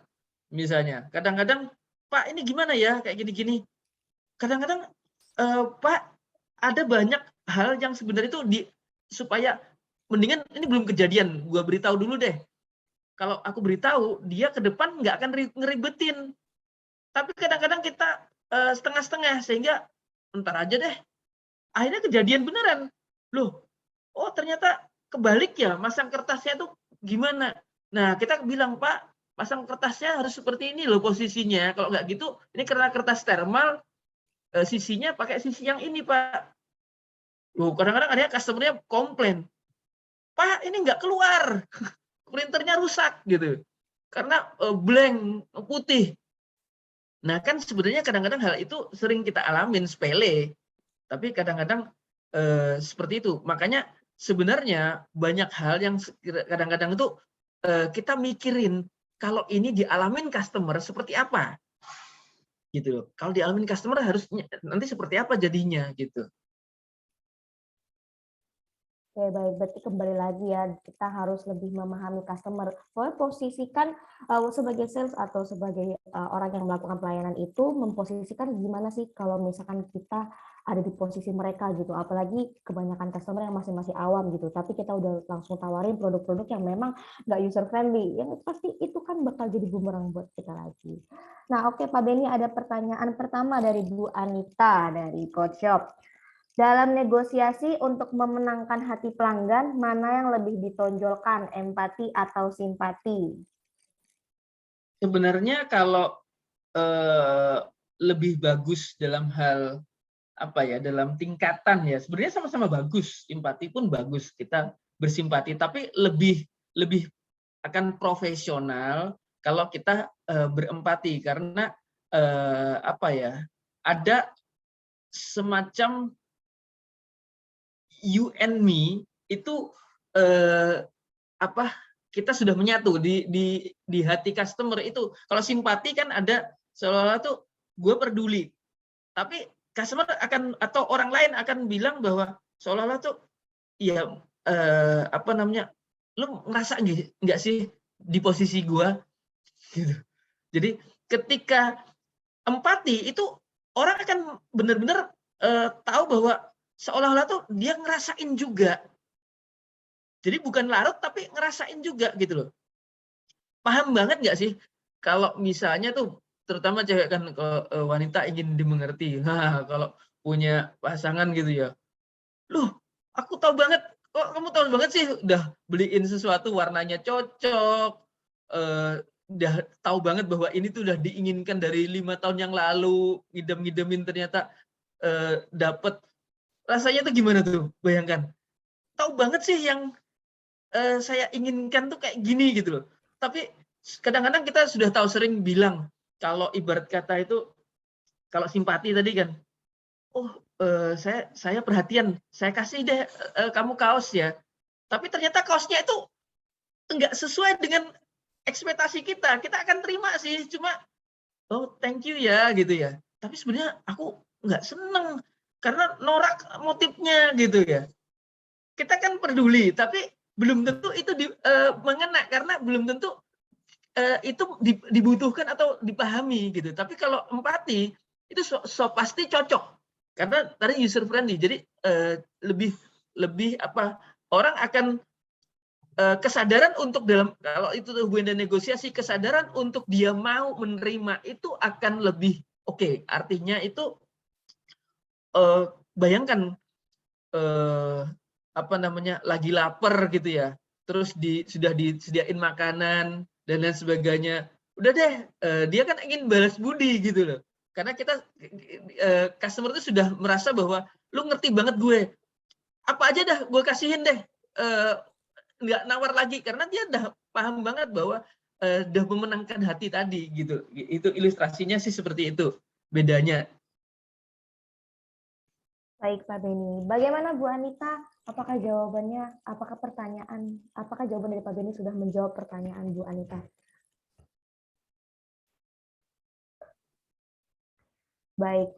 [SPEAKER 5] misalnya. Kadang-kadang Pak ini gimana ya kayak gini-gini. Kadang-kadang Pak ada banyak hal yang sebenarnya itu supaya mendingan ini belum kejadian, gua beritahu dulu deh. Kalau aku beritahu, dia ke depan nggak akan ngeribetin. Tapi kadang-kadang kita setengah-setengah, sehingga ntar aja deh. Akhirnya kejadian beneran. Loh, oh ternyata kebalik ya, masang kertasnya tuh gimana? Nah, kita bilang, Pak, pasang kertasnya harus seperti ini loh posisinya. Kalau nggak gitu, ini karena kertas thermal, sisinya pakai sisi yang ini, Pak. Loh, kadang-kadang ada customer-nya komplain. Pak, ini nggak keluar. Printernya rusak gitu. Karena blank, putih. Nah, kan sebenarnya kadang-kadang hal itu sering kita alamin, sepele. Tapi kadang-kadang seperti itu. Makanya sebenarnya banyak hal yang kadang-kadang itu kita mikirin kalau ini dialamin customer seperti apa. Gitu. Kalau dialamin customer harusnya nanti seperti apa jadinya gitu.
[SPEAKER 3] Oke, baik. Berarti kembali lagi ya, kita harus lebih memahami customer. Soalnya posisikan sebagai sales atau sebagai orang yang melakukan pelayanan itu, memposisikan gimana sih kalau misalkan kita ada di posisi mereka gitu. Apalagi kebanyakan customer yang masih awam gitu. Tapi kita udah langsung tawarin produk-produk yang memang nggak user friendly. Yang pasti itu kan bakal jadi bumerang buat kita lagi. Nah, oke Pak Beni, ada pertanyaan pertama dari Bu Anita dari Coach Shop. Dalam negosiasi untuk memenangkan hati pelanggan, mana yang lebih ditonjolkan, empati atau simpati?
[SPEAKER 5] Sebenarnya kalau lebih bagus dalam hal dalam tingkatan ya, sebenarnya sama-sama bagus, simpati pun bagus, kita bersimpati, tapi lebih akan profesional kalau kita berempati, karena ada semacam you and me itu kita sudah menyatu di hati customer itu. Kalau simpati kan ada seolah-olah tuh gue peduli, tapi customer akan atau orang lain akan bilang bahwa seolah-olah tuh ya lu ngerasa nggak sih di posisi gue gitu. Jadi ketika empati itu orang akan benar-benar tahu bahwa seolah-olah tuh dia ngerasain juga. Jadi bukan larut tapi ngerasain juga gitu loh. Paham banget nggak sih kalau misalnya tuh terutama cewek kan wanita ingin dimengerti. Kalau punya pasangan gitu ya. Loh, aku tahu banget. Kok kamu tahu banget sih udah beliin sesuatu warnanya cocok. Udah tahu banget bahwa ini tuh udah diinginkan dari 5 tahun yang lalu. Ngidam-ngidamin ternyata dapet. Rasanya tuh gimana tuh? Bayangkan. Tahu banget sih yang saya inginkan tuh kayak gini gitu loh. Tapi kadang-kadang kita sudah tahu sering bilang kalau ibarat kata itu kalau simpati tadi kan, saya perhatian, saya kasih deh kamu kaos ya. Tapi ternyata kaosnya itu enggak sesuai dengan ekspektasi kita. Kita akan terima sih, cuma thank you ya gitu ya. Tapi sebenarnya aku enggak seneng karena norak motifnya gitu ya. Kita kan peduli, tapi belum tentu itu mengena karena belum tentu itu dibutuhkan atau dipahami gitu. Tapi kalau empati itu pasti cocok karena tadi user friendly. Jadi lebih orang akan kesadaran untuk kalau itu hubungan dan negosiasi, kesadaran untuk dia mau menerima itu akan lebih oke. Artinya itu bayangkan lagi lapar gitu ya, terus sudah disediain makanan dan lain sebagainya, udah deh dia kan ingin balas budi gitu loh, karena kita customer itu sudah merasa bahwa lu ngerti banget gue, apa aja dah gue kasihin deh, nggak nawar lagi karena dia udah paham banget bahwa udah memenangkan hati tadi gitu. Itu ilustrasinya sih seperti itu bedanya.
[SPEAKER 3] Baik Pak Beni, bagaimana Bu Anita? Apakah jawaban dari Pak Beni sudah menjawab pertanyaan Bu Anita? Baik,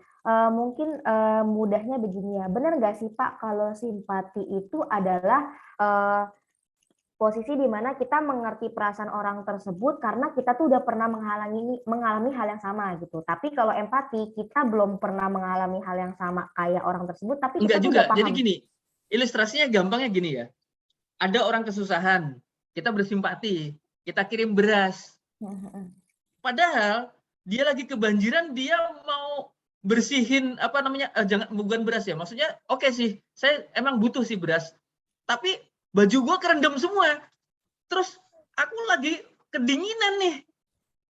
[SPEAKER 3] mungkin mudahnya begini ya, benar nggak sih Pak kalau simpati itu adalah posisi di mana kita mengerti perasaan orang tersebut karena kita tuh udah pernah mengalami hal yang sama gitu. Tapi kalau empati kita belum pernah mengalami hal yang sama kayak orang tersebut, tapi kita tuh udah paham.
[SPEAKER 5] Jadi gini, ilustrasinya gampangnya gini ya. Ada orang kesusahan, kita bersimpati, kita kirim beras. Padahal dia lagi kebanjiran, dia mau bersihin bukan beras ya. Maksudnya oke sih, saya emang butuh sih beras. Tapi baju gue kerendam semua. Terus aku lagi kedinginan nih.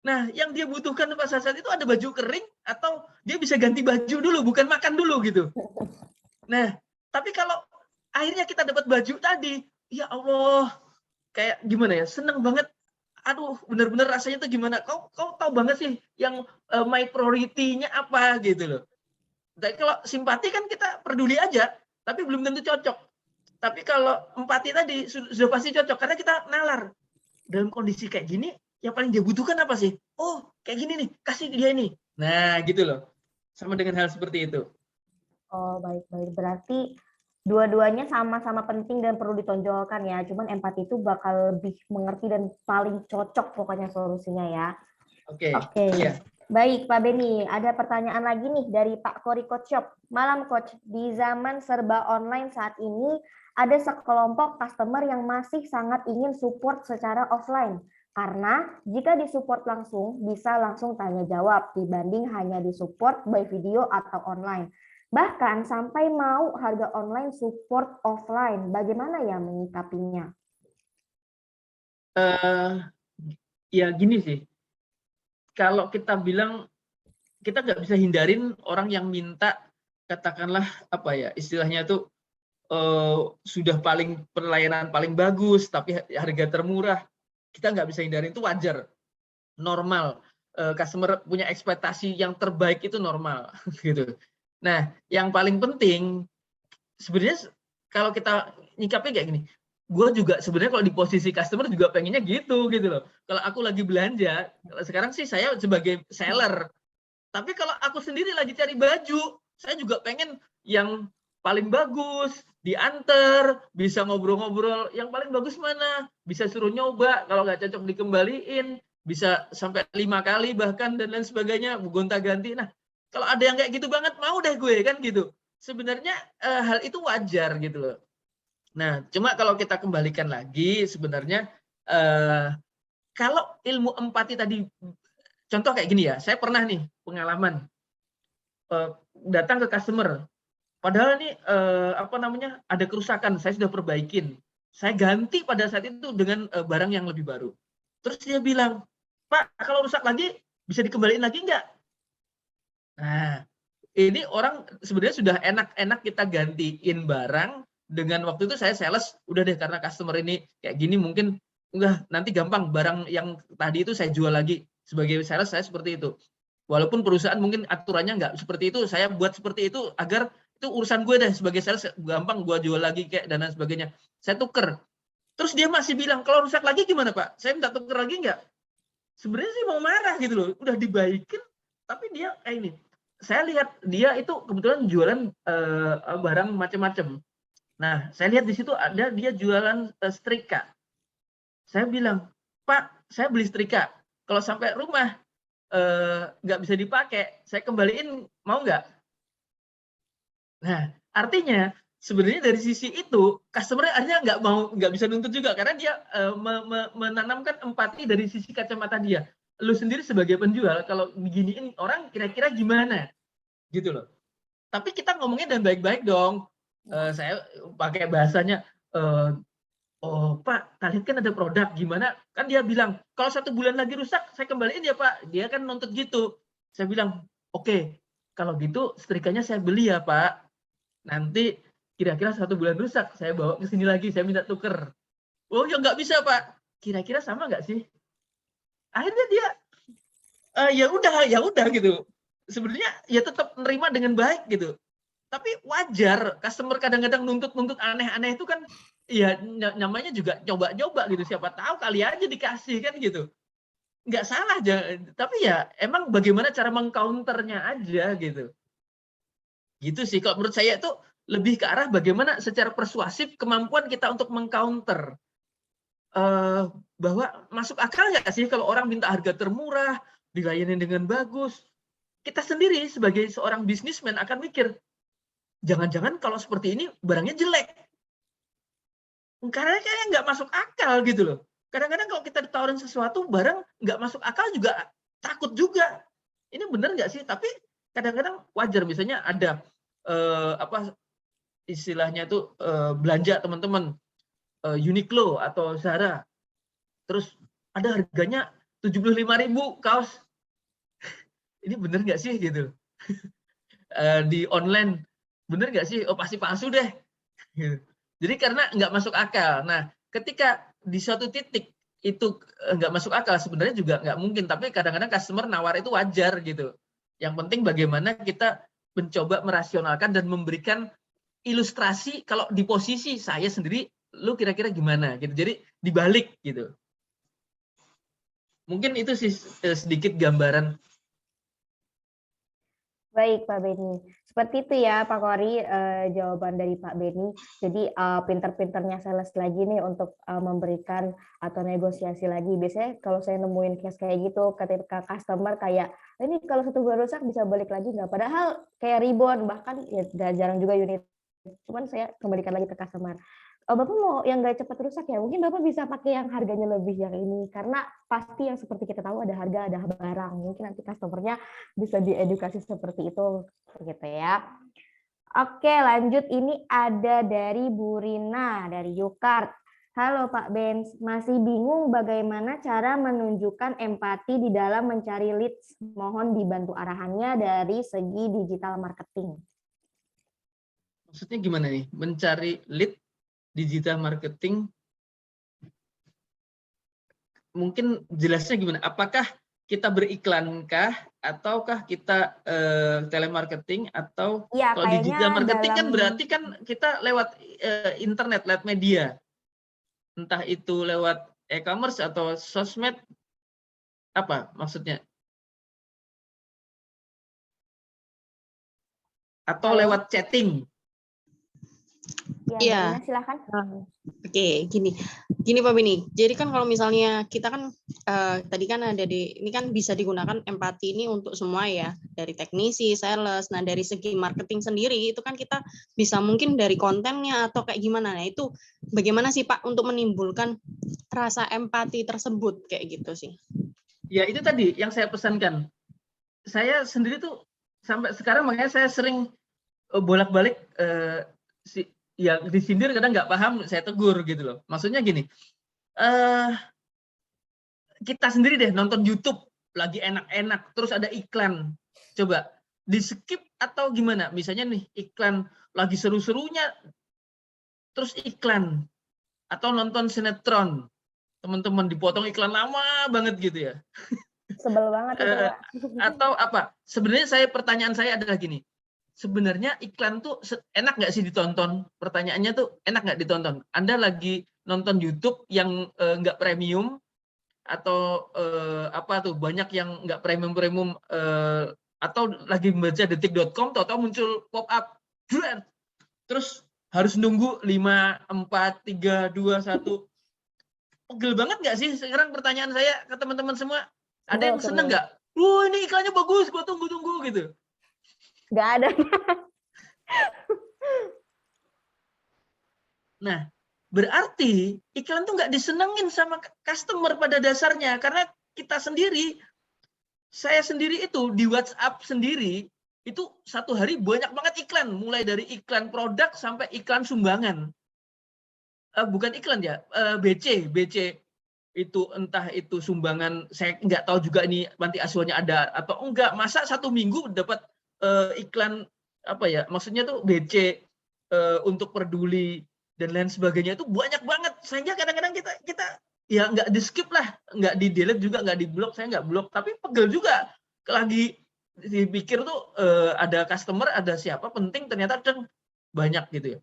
[SPEAKER 5] Nah, yang dia butuhkan pada saat itu ada baju kering atau dia bisa ganti baju dulu, bukan makan dulu gitu. Nah, tapi kalau akhirnya kita dapat baju tadi, ya Allah, kayak gimana ya, seneng banget. Aduh, benar-benar rasanya tuh gimana? Kau tahu banget sih yang my priority-nya apa gitu loh. Dan kalau simpati kan kita peduli aja, tapi belum tentu cocok. Tapi kalau empati tadi sudah pasti cocok karena kita nalar dalam kondisi kayak gini, yang paling dia butuhkan apa sih? Oh, kayak gini nih, kasih dia ini. Nah, gitu loh. Sama dengan hal seperti itu.
[SPEAKER 3] Oh, baik-baik. Berarti dua-duanya sama-sama penting dan perlu ditonjolkan ya. Cuman empati itu bakal lebih mengerti dan paling cocok pokoknya solusinya ya.
[SPEAKER 5] Oke.
[SPEAKER 3] Iya. Baik, Pak Beni. Ada pertanyaan lagi nih dari Pak Kori Coach Shop. Malam Coach, di zaman serba online saat ini, ada sekelompok customer yang masih sangat ingin support secara offline. Karena jika disupport langsung, bisa langsung tanya jawab dibanding hanya disupport by video atau online. Bahkan sampai mau harga online support offline. Bagaimana ya menyikapinya?
[SPEAKER 5] Ya gini sih. Kalau kita bilang, kita nggak bisa hindarin orang yang minta, katakanlah istilahnya itu sudah pelayanan paling bagus tapi harga termurah, kita nggak bisa hindarin, itu wajar, normal. Customer punya ekspektasi yang terbaik itu normal gitu. Nah, yang paling penting sebenarnya kalau kita nyikapnya kayak gini, gue juga sebenarnya kalau di posisi customer juga pengennya gitu loh. Kalau aku lagi belanja, sekarang sih saya sebagai seller. Tapi kalau aku sendiri lagi cari baju, saya juga pengen yang paling bagus, diantar, bisa ngobrol-ngobrol, yang paling bagus mana, bisa suruh nyoba, kalau nggak cocok dikembaliin, bisa sampai 5 kali bahkan dan lain sebagainya, gonta-ganti. Nah, kalau ada yang kayak gitu banget, mau deh gue kan gitu. Sebenarnya hal itu wajar gitu loh. Nah, cuma kalau kita kembalikan lagi, sebenarnya kalau ilmu empati tadi, contoh kayak gini ya, saya pernah nih pengalaman datang ke customer, padahal ini ada kerusakan, saya sudah perbaikin, saya ganti pada saat itu dengan barang yang lebih baru. Terus dia bilang, Pak, kalau rusak lagi bisa dikembaliin lagi nggak? Nah, ini orang sebenarnya sudah enak-enak kita gantiin barang. Dengan waktu itu saya sales, udah deh karena customer ini kayak gini mungkin enggak, nanti gampang barang yang tadi itu saya jual lagi. Sebagai sales saya seperti itu. Walaupun perusahaan mungkin aturannya enggak seperti itu, saya buat seperti itu agar itu urusan gue deh sebagai sales, gampang gue jual lagi kayak dan lain sebagainya. Saya tuker. Terus dia masih bilang, kalau rusak lagi gimana Pak? Saya minta tuker lagi enggak? Sebenarnya sih mau marah gitu loh, udah dibaikin, tapi dia ini. Saya lihat dia itu kebetulan jualan barang macam-macam. Nah, saya lihat di situ ada dia jualan setrika. Saya bilang, Pak, saya beli setrika. Kalau sampai rumah nggak bisa dipakai, saya kembaliin, mau nggak? Nah, artinya sebenarnya dari sisi itu, customer akhirnya nggak bisa nuntut juga karena dia menanamkan empati dari sisi kacamata dia. Lu sendiri sebagai penjual, kalau beginiin orang kira-kira gimana? Gitu loh. Tapi kita ngomongnya dan baik-baik dong. Saya pakai bahasanya, oh Pak, kalian kan ada produk, gimana? Kan dia bilang, kalau 1 bulan lagi rusak, saya kembaliin ya Pak. Dia kan nuntut gitu. Saya bilang, oke, kalau gitu setrikanya saya beli ya Pak. Nanti kira-kira 1 bulan rusak, saya bawa ke sini lagi, saya minta tuker. Oh ya nggak bisa Pak. Kira-kira sama nggak sih? Akhirnya dia, ya udah gitu. Sebenarnya ya tetap menerima dengan baik gitu. Tapi wajar, customer kadang-kadang nuntut aneh-aneh itu kan, ya namanya juga coba-coba gitu. Siapa tahu kali aja dikasih kan gitu. Nggak salah, tapi ya emang bagaimana cara mengcounternya aja gitu. Gitu sih, kalau menurut saya itu lebih ke arah bagaimana secara persuasif kemampuan kita untuk mengcounter. Bahwa masuk akal nggak sih kalau orang minta harga termurah, dilayani dengan bagus. Kita sendiri sebagai seorang bisnismen akan mikir, jangan-jangan kalau seperti ini barangnya jelek. Karena kayaknya nggak masuk akal gitu loh. Kadang-kadang kalau kita ditawarin sesuatu, barang nggak masuk akal juga takut juga. Ini benar nggak sih? Tapi kadang-kadang wajar, misalnya ada istilahnya itu belanja teman-teman, Uniqlo atau Zara. Terus ada harganya 75.000 kaos. Ini benar nggak sih gitu? Di online bener nggak sih? Oh pasti palsu deh. Jadi karena nggak masuk akal. Nah, ketika di suatu titik itu nggak masuk akal, sebenarnya juga nggak mungkin. Tapi kadang-kadang customer nawar itu wajar gitu. Yang penting bagaimana kita mencoba merasionalkan dan memberikan ilustrasi kalau di posisi saya sendiri, lu kira-kira gimana gitu. Jadi dibalik gitu. Mungkin itu sih sedikit gambaran.
[SPEAKER 3] Baik, Pak Beni. Seperti itu ya, Pak Kori, jawaban dari Pak Beni. Jadi pinter-pinternya sales lagi nih untuk memberikan atau negosiasi lagi. Biasanya kalau saya nemuin case kayak gitu, ketika customer kayak, ini kalau 1 bulan rusak bisa balik lagi nggak? Padahal kayak rebound, bahkan ya jarang juga unit. Cuman saya kembalikan lagi ke customer. Bapak mau yang nggak cepat rusak ya, mungkin Bapak bisa pakai yang harganya lebih yang ini, karena pasti yang seperti kita tahu ada harga, ada barang. Mungkin nanti customer-nya bisa diedukasi seperti itu, gitu ya. Oke, lanjut. Ini ada dari Bu Rina, dari Yukart. Halo Pak Ben, masih bingung bagaimana cara menunjukkan empati di dalam mencari leads. Mohon dibantu arahannya dari segi digital marketing.
[SPEAKER 5] Maksudnya gimana nih? Mencari lead digital marketing, mungkin jelasnya gimana? Apakah kita beriklankah ataukah kita telemarketing atau
[SPEAKER 3] ya,
[SPEAKER 5] kalau digital marketing kan berarti kan kita lewat internet, lewat media. entah itu lewat e-commerce atau sosmed, apa maksudnya? Atau
[SPEAKER 3] Halo?
[SPEAKER 5] lewat chatting?
[SPEAKER 3] Ya,
[SPEAKER 7] Iya.
[SPEAKER 3] Mbak Ina, silakan.
[SPEAKER 7] Oke, gini Pak Beni. Jadi kan kalau misalnya kita kan tadi kan ini kan bisa digunakan empati ini untuk semua ya, dari teknisi, sales. Nah dari segi marketing sendiri itu kan kita bisa mungkin dari kontennya atau kayak gimana. Nah itu bagaimana sih Pak untuk menimbulkan rasa empati tersebut kayak gitu sih?
[SPEAKER 5] Ya itu tadi yang saya pesankan. Saya sendiri tuh sampai sekarang makanya saya sering bolak-balik ya disindir kadang nggak paham saya tegur gitu loh. Maksudnya gini, kita sendiri deh nonton YouTube lagi enak-enak terus ada iklan, coba di skip atau gimana? Misalnya nih iklan lagi seru-serunya terus iklan, atau nonton sinetron teman-teman dipotong iklan lama banget gitu ya.
[SPEAKER 3] Sebel banget itu, Pak.
[SPEAKER 5] Atau apa? Sebenarnya pertanyaan saya adalah gini. Sebenarnya iklan tuh enak nggak sih ditonton? Pertanyaannya tuh enak nggak ditonton? Anda lagi nonton YouTube yang nggak premium atau apa tuh banyak yang nggak premium atau lagi baca detik.com atau muncul pop up, terus harus nunggu 5, 4, 3, 2, 1. Pegel banget nggak sih? Sekarang pertanyaan saya ke teman-teman semua. Ada yang seneng nggak? Ini iklannya bagus, gua tunggu-tunggu gitu.
[SPEAKER 3] Nggak ada.
[SPEAKER 5] Nah, berarti iklan tuh nggak disenengin sama customer pada dasarnya. Karena kita sendiri, saya sendiri itu di WhatsApp sendiri, itu satu hari banyak banget iklan. Mulai dari iklan produk sampai iklan sumbangan. Bukan iklan ya, BC itu entah itu sumbangan, saya nggak tahu juga ini panti asuhannya ada atau enggak. Masa 1 minggu dapat iklan apa ya, maksudnya tuh BC untuk peduli dan lain sebagainya itu banyak banget, sehingga kadang-kadang kita ya nggak di skip lah, nggak di delete juga, nggak di blok. Saya nggak blok, tapi pegel juga lagi dipikir tuh ada customer, ada siapa penting, ternyata banyak gitu ya.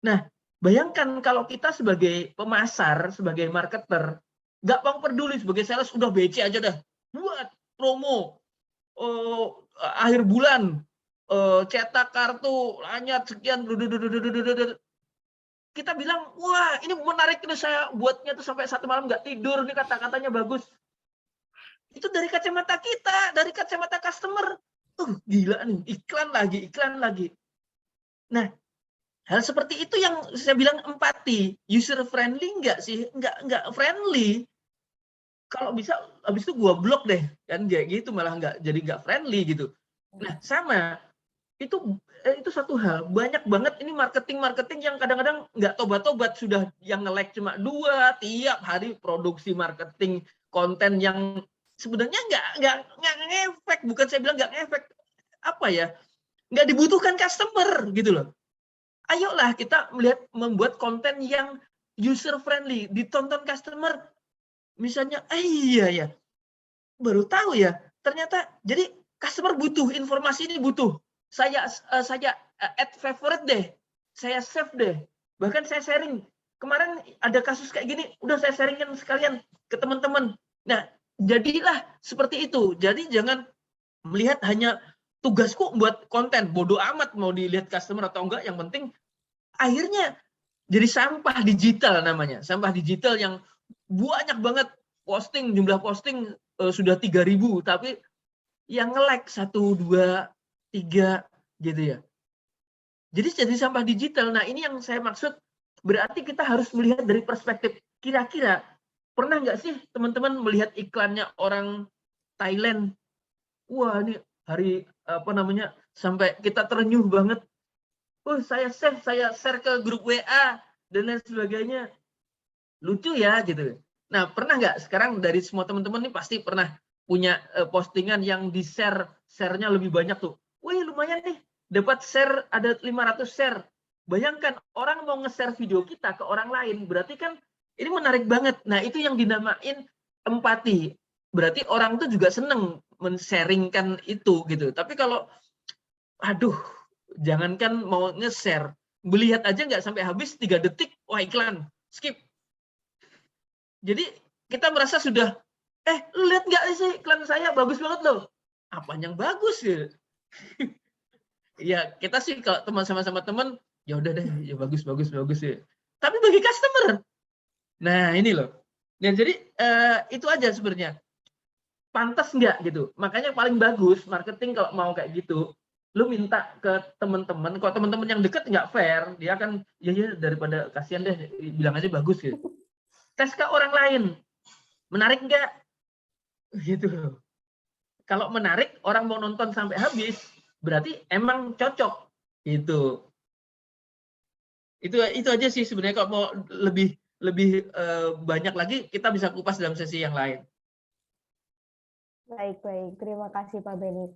[SPEAKER 5] Nah, bayangkan kalau kita sebagai pemasar, sebagai marketer, nggak mau peduli, sebagai sales udah BC aja dah, buat promo akhir bulan, cetak kartu lanyat sekian, kita bilang wah ini menarik nih, saya buatnya tuh sampai 1 malam nggak tidur nih, kata-katanya bagus. Itu dari kacamata kita, dari kacamata customer, gila nih, iklan lagi. Nah, hal seperti itu yang saya bilang empati. User friendly nggak sih? Nggak friendly. Kalau bisa habis itu gua blok deh, kan kayak gitu, malah nggak friendly gitu. Nah, sama itu satu hal. Banyak banget ini marketing yang kadang-kadang nggak tobat-tobat, sudah yang nge-like cuma 2 tiap hari, produksi marketing konten yang sebenarnya nggak ngefek. Bukan saya bilang nggak ngefek, apa ya, nggak dibutuhkan customer gitu loh. Ayolah kita membuat konten yang user friendly, ditonton customer. Misalnya, iya ya, baru tahu ya, ternyata jadi customer butuh informasi ini, butuh. Saya add favorite deh, saya save deh, bahkan saya sharing. Kemarin ada kasus kayak gini, udah saya sharingin sekalian ke teman-teman. Nah, jadilah seperti itu. Jadi jangan melihat hanya tugasku buat konten, bodoh amat mau dilihat customer atau enggak, yang penting akhirnya jadi sampah digital namanya. Sampah digital yang banyak banget posting, jumlah posting sudah 3.000, tapi yang nge-like 1, 2, 3 gitu ya. Jadi sampah digital. Nah, ini yang saya maksud, berarti kita harus melihat dari perspektif, kira-kira pernah nggak sih teman-teman melihat iklannya orang Thailand? Wah, ini hari apa namanya, sampai kita terenyuh banget. Saya save, saya share ke grup WA dan lain sebagainya. Lucu ya gitu. Nah, pernah nggak sekarang dari semua teman-teman ini pasti pernah punya postingan yang share-nya lebih banyak tuh. Wih, lumayan nih, dapat share ada 500 share. Bayangkan orang mau nge-share video kita ke orang lain, berarti kan ini menarik banget. Nah, itu yang dinamain empati. Berarti orang tuh juga seneng men-sharingkan itu gitu. Tapi kalau aduh, jangankan mau nge-share, melihat aja nggak sampai habis 3 detik, wah iklan, skip. Jadi kita merasa sudah, lu lihat nggak sih iklan saya bagus banget loh. Apa yang bagus ya? Ya kita sih kalau teman sama teman, ya udah deh, ya bagus ya. Tapi bagi customer, nah ini loh. Ya jadi itu aja sebenarnya. Pantas nggak gitu. Makanya paling bagus marketing kalau mau kayak gitu, lu minta ke teman-teman. Kalau teman-teman yang deket nggak fair, dia akan ya daripada kasihan deh, bilang aja bagus gitu. Tes ke orang lain, menarik nggak? Gitu loh. Kalau menarik, orang mau nonton sampai habis, berarti emang cocok. Gitu. Itu aja sih sebenarnya. Kalau mau lebih banyak lagi, kita bisa kupas dalam sesi yang lain.
[SPEAKER 3] Baik. Terima kasih Pak Beni.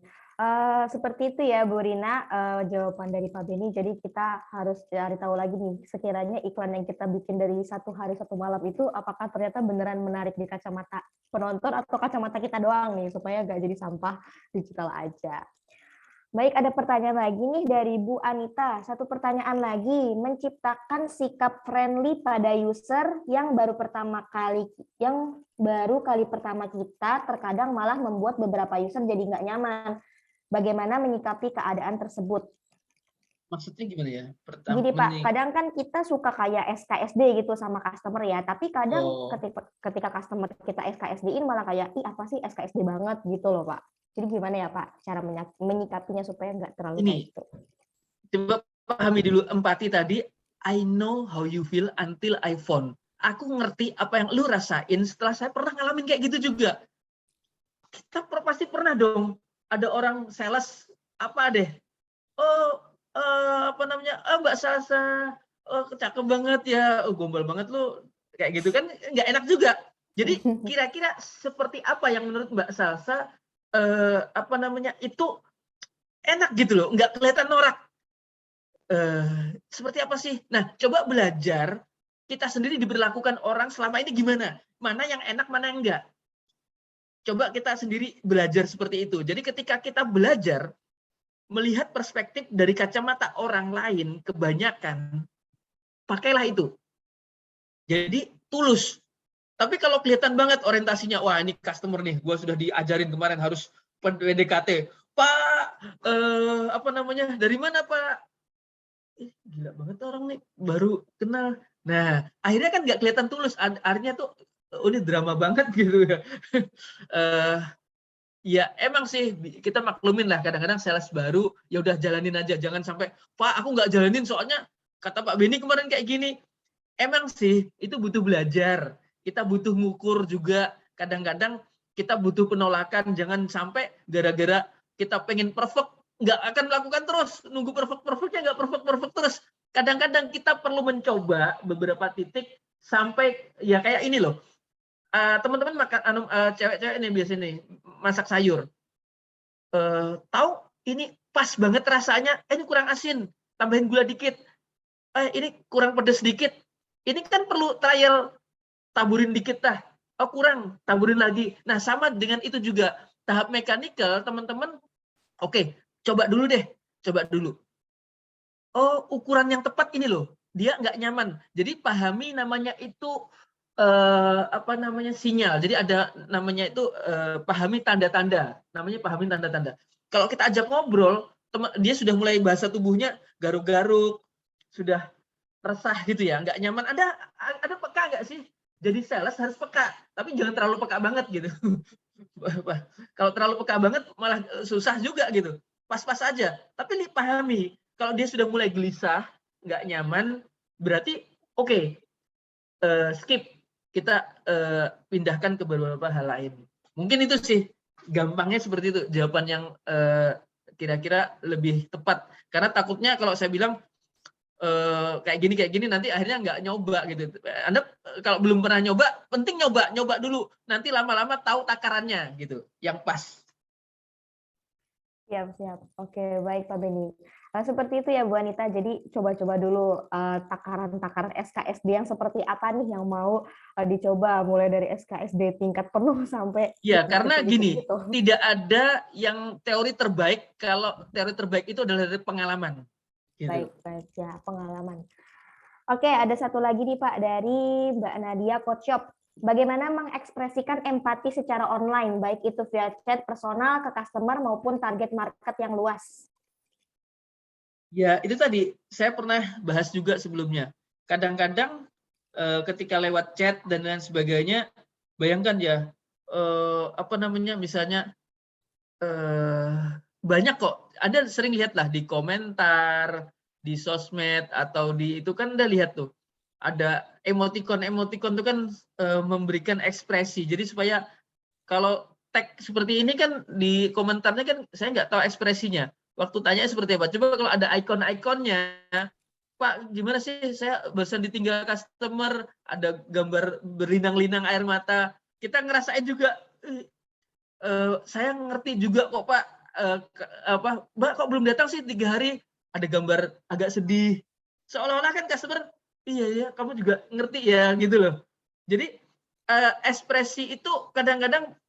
[SPEAKER 3] Seperti itu ya Bu Rina, jawaban dari Pak Beni. Jadi kita harus cari tahu lagi nih, sekiranya iklan yang kita bikin dari 1 hari 1 malam itu apakah ternyata beneran menarik di kacamata penonton atau kacamata kita doang nih, supaya nggak jadi sampah digital aja. Baik, ada pertanyaan lagi nih dari Bu Anita. Satu pertanyaan lagi, menciptakan sikap friendly pada user yang baru kali pertama kita terkadang malah membuat beberapa user jadi nggak nyaman. Bagaimana menyikapi keadaan tersebut?
[SPEAKER 5] Maksudnya gimana ya?
[SPEAKER 3] Gini Pak, kadang kan kita suka kayak SKSD gitu sama customer ya, tapi kadang ketika customer kita SKSD-in malah kayak, ih apa sih SKSD banget gitu loh Pak. Jadi gimana ya Pak cara menyikapinya supaya nggak terlalu kayak gitu?
[SPEAKER 5] Coba pahami dulu empati tadi. I know how you feel until I phone. Aku ngerti apa yang lu rasain setelah saya pernah ngalamin kayak gitu juga. Kita pasti pernah dong. Ada orang sales apa deh? Mbak Salsa, cakep banget ya, gombal banget lu. Kayak gitu kan nggak enak juga. Jadi kira-kira seperti apa yang menurut Mbak Salsa itu enak gitu loh, nggak kelihatan norak. Seperti apa sih? Nah, coba belajar kita sendiri diberlakukan orang selama ini gimana? Mana yang enak, mana yang enggak? Coba kita sendiri belajar seperti itu. Jadi ketika kita belajar melihat perspektif dari kacamata orang lain, kebanyakan pakailah itu. Jadi tulus. Tapi kalau kelihatan banget orientasinya, wah ini customer nih, gue sudah diajarin kemarin harus PDKT. Pak, dari mana Pak? Gila banget orang nih, baru kenal. Nah, akhirnya kan nggak kelihatan tulus. Artinya tuh, ini drama banget gitu ya. Ya emang sih, kita maklumin lah kadang-kadang sales baru, ya udah jalanin aja. Jangan sampai, Pak aku nggak jalanin soalnya kata Pak Beni kemarin kayak gini. Emang sih, itu butuh belajar. Kita butuh ngukur juga, kadang-kadang kita butuh penolakan, jangan sampai gara-gara kita pengen perfect, nggak akan melakukan terus, nunggu perfectnya nggak perfect terus. Kadang-kadang kita perlu mencoba beberapa titik sampai, ya kayak ini loh, teman-teman makan, cewek-cewek ini biasanya nih, masak sayur, tahu ini pas banget rasanya, ini kurang asin, tambahin gula dikit, ini kurang pedas dikit, ini kan perlu trial, taburin dikit dah, kurang, taburin lagi. Nah sama dengan itu juga tahap mekanikal, teman-teman. Oke, coba dulu deh, ukuran yang tepat ini loh, dia nggak nyaman. Jadi pahami namanya itu sinyal. Jadi ada namanya itu pahami tanda-tanda. Namanya pahami tanda-tanda. Kalau kita ajak ngobrol, dia sudah mulai bahasa tubuhnya garuk-garuk, sudah resah gitu ya, nggak nyaman. Ada peka nggak sih? Jadi sales harus peka, tapi jangan terlalu peka banget gitu. Kalau terlalu peka banget malah susah juga gitu. Pas-pas aja. Tapi dipahami. Kalau dia sudah mulai gelisah, nggak nyaman, berarti oke, skip. Kita pindahkan ke beberapa hal lain. Mungkin itu sih gampangnya seperti itu. Jawaban yang kira-kira lebih tepat. Karena takutnya kalau saya bilang kayak gini nanti akhirnya nggak nyoba gitu. Anda kalau belum pernah nyoba, penting nyoba dulu. Nanti lama-lama tahu takarannya gitu, yang pas.
[SPEAKER 3] Siap. Oke, baik Pak Beni. Seperti itu ya Bu Anita. Jadi coba-coba dulu takaran SKSD yang seperti apa nih yang mau dicoba, mulai dari SKSD tingkat penuh sampai.
[SPEAKER 5] Ya, karena gini, tidak ada yang teori terbaik. Kalau teori terbaik itu adalah dari pengalaman. Gitu.
[SPEAKER 3] Baik ya, pengalaman. Oke, ada satu lagi nih Pak dari Mbak Nadia Coach Shop. Bagaimana mengekspresikan empati secara online, baik itu via chat personal ke customer maupun target market yang luas?
[SPEAKER 5] Ya, itu tadi saya pernah bahas juga sebelumnya. Kadang-kadang ketika lewat chat dan lain sebagainya, bayangkan ya, apa namanya, misalnya banyak kok, Anda sering lihat lah di komentar, di sosmed, atau di itu kan Anda lihat tuh, ada emoticon-emoticon itu kan memberikan ekspresi. Jadi supaya kalau tag seperti ini kan di komentarnya kan saya nggak tahu ekspresinya. Waktu tanya seperti apa. Coba kalau ada icon-iconnya, Pak, gimana sih saya barusan ditinggal customer, ada gambar berlinang-linang air mata. Kita ngerasain juga, saya ngerti juga kok Pak, Mbak kok belum datang sih 3 hari, ada gambar agak sedih. Seolah-olah kan customer, iya ya kamu juga ngerti ya gitu loh. Jadi ekspresi itu kadang-kadang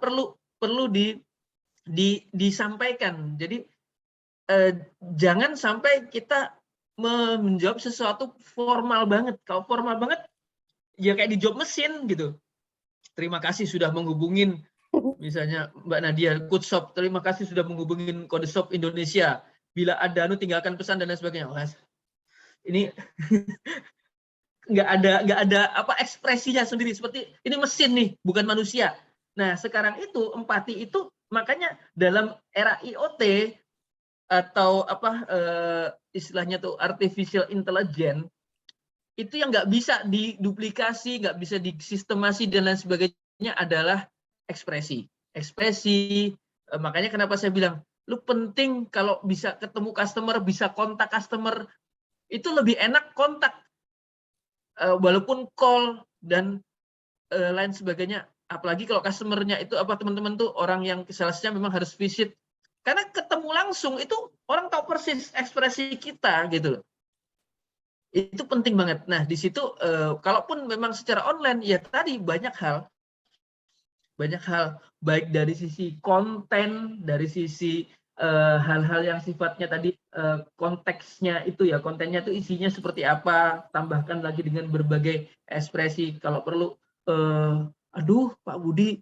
[SPEAKER 5] perlu disampaikan. Jadi jangan sampai kita menjawab sesuatu formal banget. Kalau formal banget ya kayak di job mesin gitu. Terima kasih sudah menghubungin misalnya Mbak Nadia, Coodshop, terima kasih sudah menghubungin Kode Shop Indonesia. Bila ada tinggalkan pesan dan lain sebagainya. Wah, ini nggak ada apa ekspresinya sendiri, seperti ini mesin nih, bukan manusia. Nah, sekarang itu empati itu makanya dalam era IoT atau istilahnya tuh artificial intelligence, itu yang nggak bisa diduplikasi, nggak bisa disistemasi dan lain sebagainya adalah ekspresi. Makanya kenapa saya bilang lu penting kalau bisa ketemu customer, bisa kontak customer, itu lebih enak kontak walaupun call dan lain sebagainya. Apalagi kalau customernya itu teman-teman tuh orang yang salesnya memang harus visit, karena ketemu langsung itu orang tahu persis ekspresi kita gitu loh. Itu penting banget. Nah, di situ kalaupun memang secara online ya tadi banyak hal baik dari sisi konten, dari sisi hal-hal yang sifatnya tadi konteksnya itu ya, kontennya itu isinya seperti apa, tambahkan lagi dengan berbagai ekspresi. Kalau perlu aduh Pak Budi,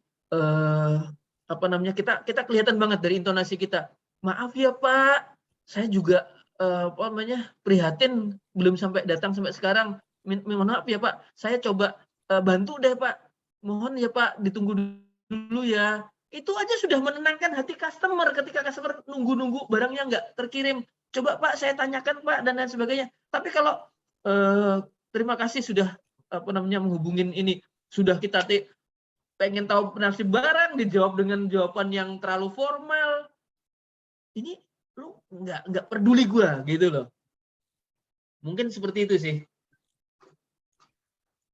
[SPEAKER 5] kita kelihatan banget dari intonasi kita, maaf ya Pak, saya juga prihatin belum sampai datang sampai sekarang, mohon maaf ya Pak, saya coba bantu deh Pak, mohon ya Pak ditunggu dulu ya. Itu aja sudah menenangkan hati customer ketika customer nunggu-nunggu barangnya nggak terkirim. Coba Pak saya tanyakan Pak dan lain sebagainya. Tapi kalau terima kasih sudah menghubungin ini, sudah kita pengen tahu nasib barang dijawab dengan jawaban yang terlalu formal. Ini lu nggak peduli gua gitu loh. Mungkin seperti itu sih.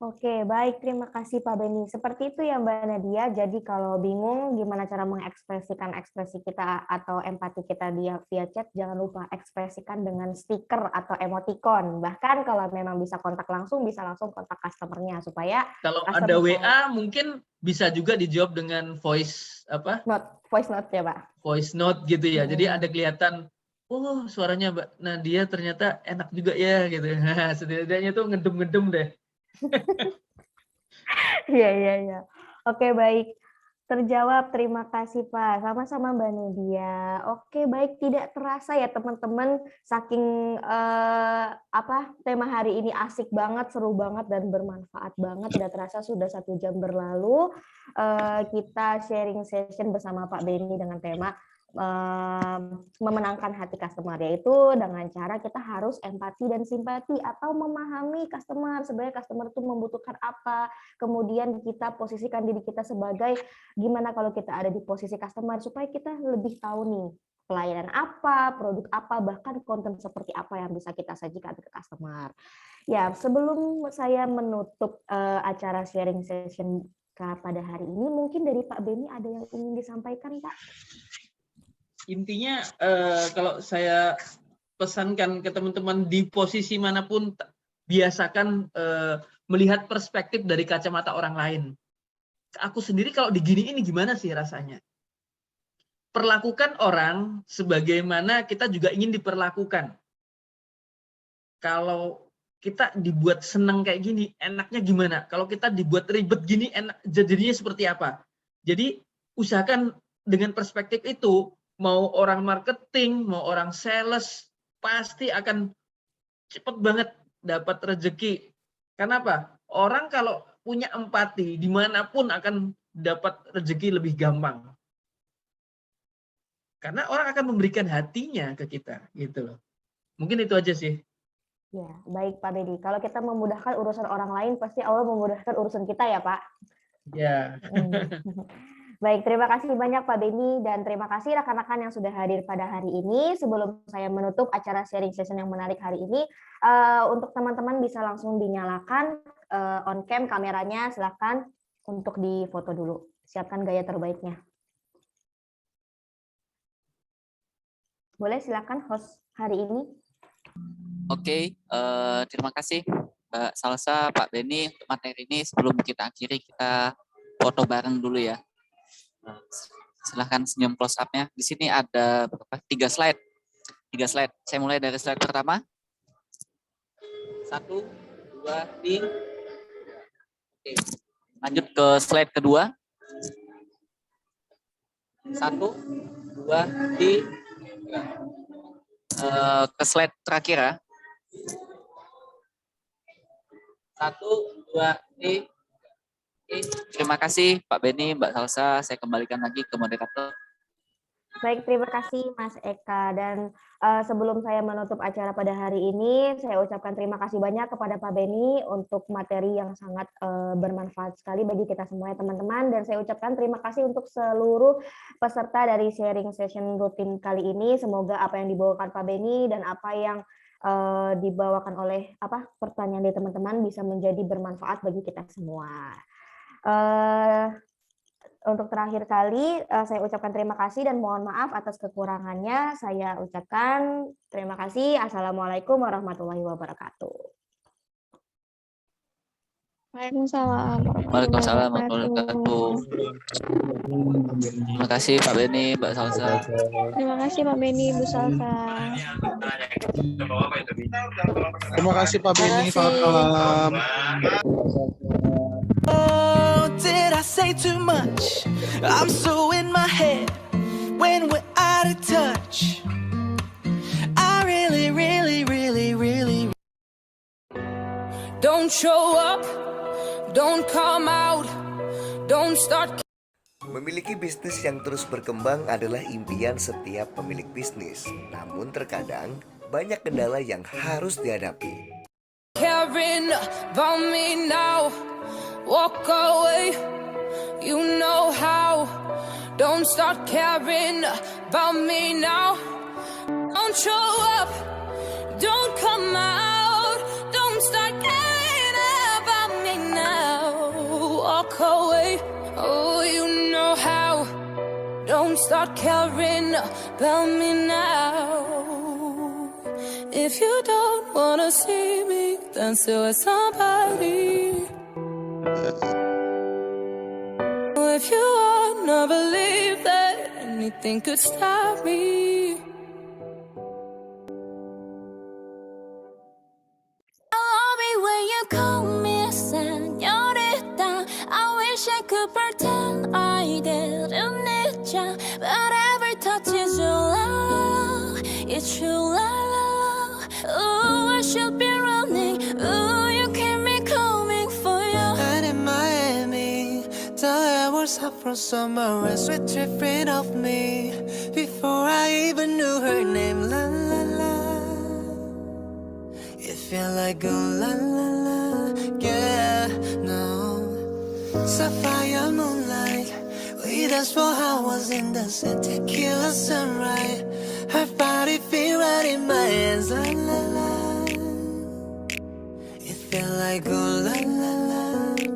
[SPEAKER 3] Oke, baik. Terima kasih Pak Beni. Seperti itu ya Mbak Nadia. Jadi kalau bingung gimana cara mengekspresikan ekspresi kita atau empati kita via chat, jangan lupa ekspresikan dengan stiker atau emoticon. Bahkan kalau memang bisa kontak langsung, bisa langsung kontak customer-nya supaya
[SPEAKER 5] kalau ada WA mungkin bisa juga dijawab dengan voice
[SPEAKER 3] note ya Pak.
[SPEAKER 5] Voice note gitu ya. Jadi ada kelihatan, oh suaranya Mbak Nadia ternyata enak juga ya gitu. Setidaknya tuh ngedem-ngedem deh.
[SPEAKER 3] Iya. Oke, baik. Terjawab, terima kasih Pak. Sama-sama Mbak Nadia. Oke, baik, tidak terasa ya teman-teman, saking tema hari ini asik banget, seru banget dan bermanfaat banget. Tidak terasa sudah 1 jam berlalu. Kita sharing session bersama Pak Beni dengan tema memenangkan hati customer, yaitu dengan cara kita harus empati dan simpati atau memahami customer, sebenarnya customer itu membutuhkan apa, kemudian kita posisikan diri kita sebagai gimana kalau kita ada di posisi customer supaya kita lebih tahu nih pelayanan apa, produk apa, bahkan konten seperti apa yang bisa kita sajikan ke customer. Ya, sebelum saya menutup acara sharing session pada hari ini, mungkin dari Pak Beni ada yang ingin disampaikan, Pak?
[SPEAKER 5] Intinya kalau saya pesankan ke teman-teman di posisi manapun, biasakan melihat perspektif dari kacamata orang lain. Aku sendiri kalau digini ini gimana sih rasanya? Perlakukan orang sebagaimana kita juga ingin diperlakukan. Kalau kita dibuat senang kayak gini, enaknya gimana? Kalau kita dibuat ribet gini, enak jadinya seperti apa? Jadi usahakan dengan perspektif itu, mau orang marketing, mau orang sales, pasti akan cepet banget dapat rezeki. Kenapa? Orang kalau punya empati, dimanapun akan dapat rezeki lebih gampang. Karena orang akan memberikan hatinya ke kita, gitu loh. Mungkin itu aja sih.
[SPEAKER 3] Ya, baik Pak Beni. Kalau kita memudahkan urusan orang lain, pasti Allah memudahkan urusan kita ya Pak.
[SPEAKER 5] Ya.
[SPEAKER 3] Baik, terima kasih banyak Pak Beni dan terima kasih rekan-rekan yang sudah hadir pada hari ini. Sebelum saya menutup acara sharing session yang menarik hari ini, untuk teman-teman bisa langsung dinyalakan on cam kameranya, silakan untuk difoto dulu. Siapkan gaya terbaiknya. Boleh silakan host hari ini.
[SPEAKER 4] Oke, terima kasih Mbak Salsa, Pak Beni untuk materi ini. Sebelum kita akhiri, kita foto bareng dulu ya. Silahkan senyum close up-nya. Di sini ada berapa? 3 slide. 3 slide. Saya mulai dari slide pertama. 1, 2, 3. Oke. Lanjut ke slide kedua. 1, 2, 3. Ke slide terakhir ya. 1, 2, 3. Oke, terima kasih Pak Beni, Mbak Salsa. Saya kembalikan lagi ke moderator.
[SPEAKER 3] Baik, terima kasih Mas Eka. Dan sebelum saya menutup acara pada hari ini, saya ucapkan terima kasih banyak kepada Pak Beni untuk materi yang sangat bermanfaat sekali bagi kita semua teman-teman. Dan saya ucapkan terima kasih untuk seluruh peserta dari sharing session rutin kali ini. Semoga apa yang dibawakan Pak Beni dan apa yang dibawakan oleh pertanyaan dari teman-teman bisa menjadi bermanfaat bagi kita semua. Untuk terakhir kali, saya ucapkan terima kasih dan mohon maaf atas kekurangannya. Saya ucapkan terima kasih. Assalamualaikum warahmatullahi wabarakatuh.
[SPEAKER 10] Waalaikumsalam
[SPEAKER 4] Waalaikumsalam warahmatullahi wabarakatuh. Terima kasih Pak Beni, Mbak Salsa.
[SPEAKER 10] Terima kasih Pak Beni, Bu Salsa.
[SPEAKER 11] Terima kasih Pak Beni, selamat malam.
[SPEAKER 1] Did I say too much? I'm so in my head when we're out of touch. I really don't show up, don't come out, don't start.
[SPEAKER 12] Memiliki bisnis yang terus berkembang adalah impian setiap pemilik bisnis. Namun terkadang banyak kendala yang harus dihadapi.
[SPEAKER 1] Caring about me now, walk away, you know how. Don't start caring about me now. Don't show up, don't come out, don't start caring about me now. Walk away, oh you know how. Don't start caring about me now. If you don't wanna see me, then so is somebody. If you wanna believe that anything could stop me. I love it when you call me a señorita. I wish I could pretend I didn't need ya, but every touch is your love. It's true love. Oh, I should be running. Oh, you keep me coming for you. And in Miami, thought I was up from somewhere else with tripping off me before I even knew her name. La la la. It felt like a la la la. Yeah, no. Sapphire moonlight. We danced for hours in the sun. Tequila sunrise. Her body feel right in my hands. La la la. It felt like oh la la la.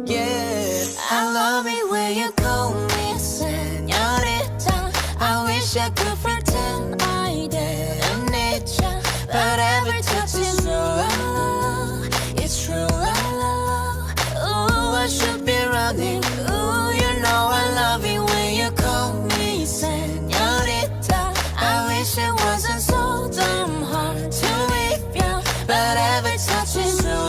[SPEAKER 1] Yeah, I love it when you call me a señorita. I wish I could pretend I didn't need ya, but every touch is so love. It's true love. Oh, I should be running. Oh, you know I love it when you call me señorita. I wish it wasn't so damn hard to leave ya, but every touch is so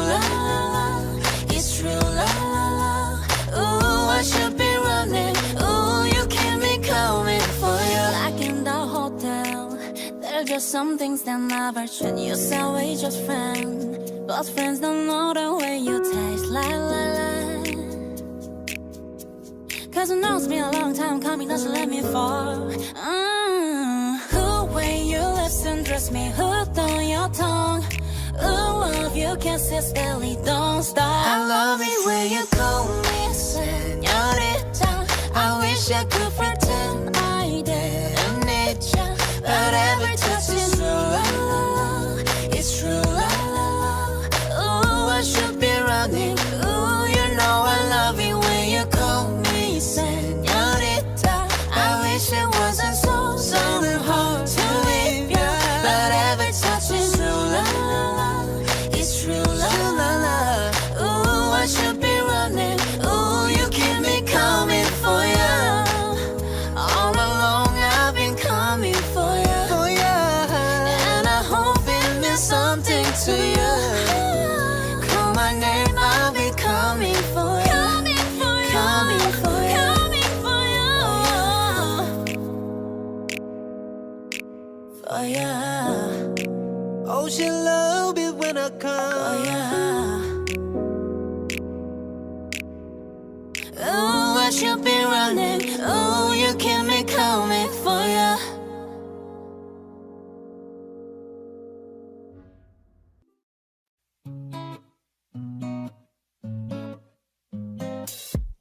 [SPEAKER 1] some things that never change. You say we just friends, but friends don't know the way you taste. La la la. Cause it knows me a long time coming, doesn't let me fall. The way you listen, trust me, hooked on your tongue. Love you kisses steadily, don't stop. I love it when you call me señorita. I wish I could pretend I didn't need you, but every touch is true, la, la, la. It's true, la, la, la. Ooh, I should be running. Ooh, you know I love it when you call me señorita. I wish it wasn't so hard to leave you, but every touch is true, la, la, la. It's true, la, la, la. Ooh, I should be running. Ooh, you keep me coming for you. All along I've been coming for you, and I hope it means something to you. Call my name, I'll be coming for you. Coming for you. For you.
[SPEAKER 13] Oh, she love it when I come.
[SPEAKER 1] For you. Ooh, I should be running. Ooh, you keep me coming for you.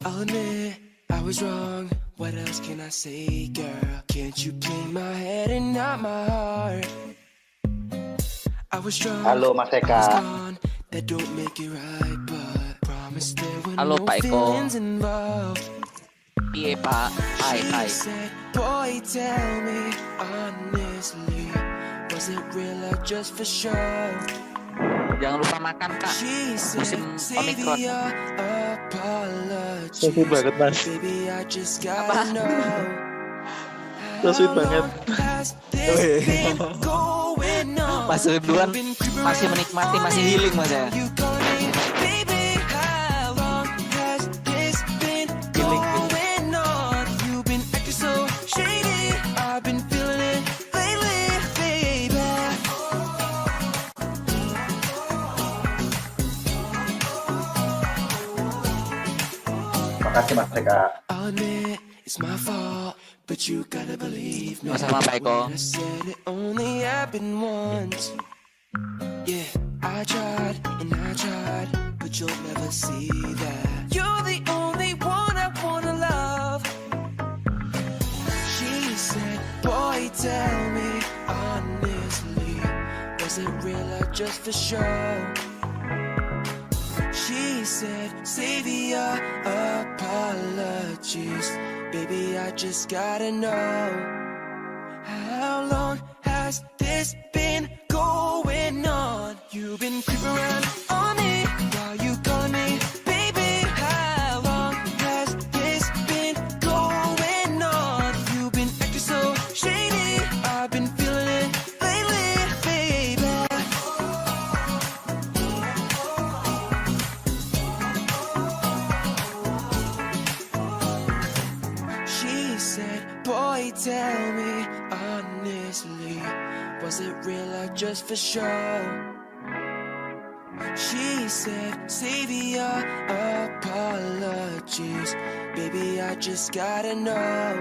[SPEAKER 13] I'll admit I was wrong. What else can I say, girl? Can't you play my head and not my heart? I was strong.
[SPEAKER 14] Halo Mas Eka.
[SPEAKER 13] That don't make it right, but promise there were
[SPEAKER 4] Halo
[SPEAKER 13] no
[SPEAKER 4] Pak Eko.
[SPEAKER 13] feelings involved.
[SPEAKER 4] Iya Pak, hai.
[SPEAKER 13] Boy, tell me honestly, was it real or just for show?
[SPEAKER 4] Jangan lupa makan Kak, musim Omikron.
[SPEAKER 11] So sweet banget Mas.
[SPEAKER 4] Apa?
[SPEAKER 11] So sweet banget.
[SPEAKER 4] Mas Ridwan masih menikmati, masih healing Mas ya.
[SPEAKER 14] Makasih Mas Eka.
[SPEAKER 13] It's my fault, but you gotta believe me.
[SPEAKER 4] Sama Pak Eko.
[SPEAKER 13] I said it only happened once. Yeah, I tried and I tried, but you'll never see that. You're the only one I wanna love. She said, boy, tell me honestly, was it real or just for show? She said, save your apologies. Baby, I just gotta know, how long has this been going on? You've been creeping around on me while you calling me baby. How long has this been going on? You've been acting so shady. I've been feeling it lately, baby. She said, boy, tell me honestly, was it real or just for show? She said, save your apologies. Baby, I just gotta know,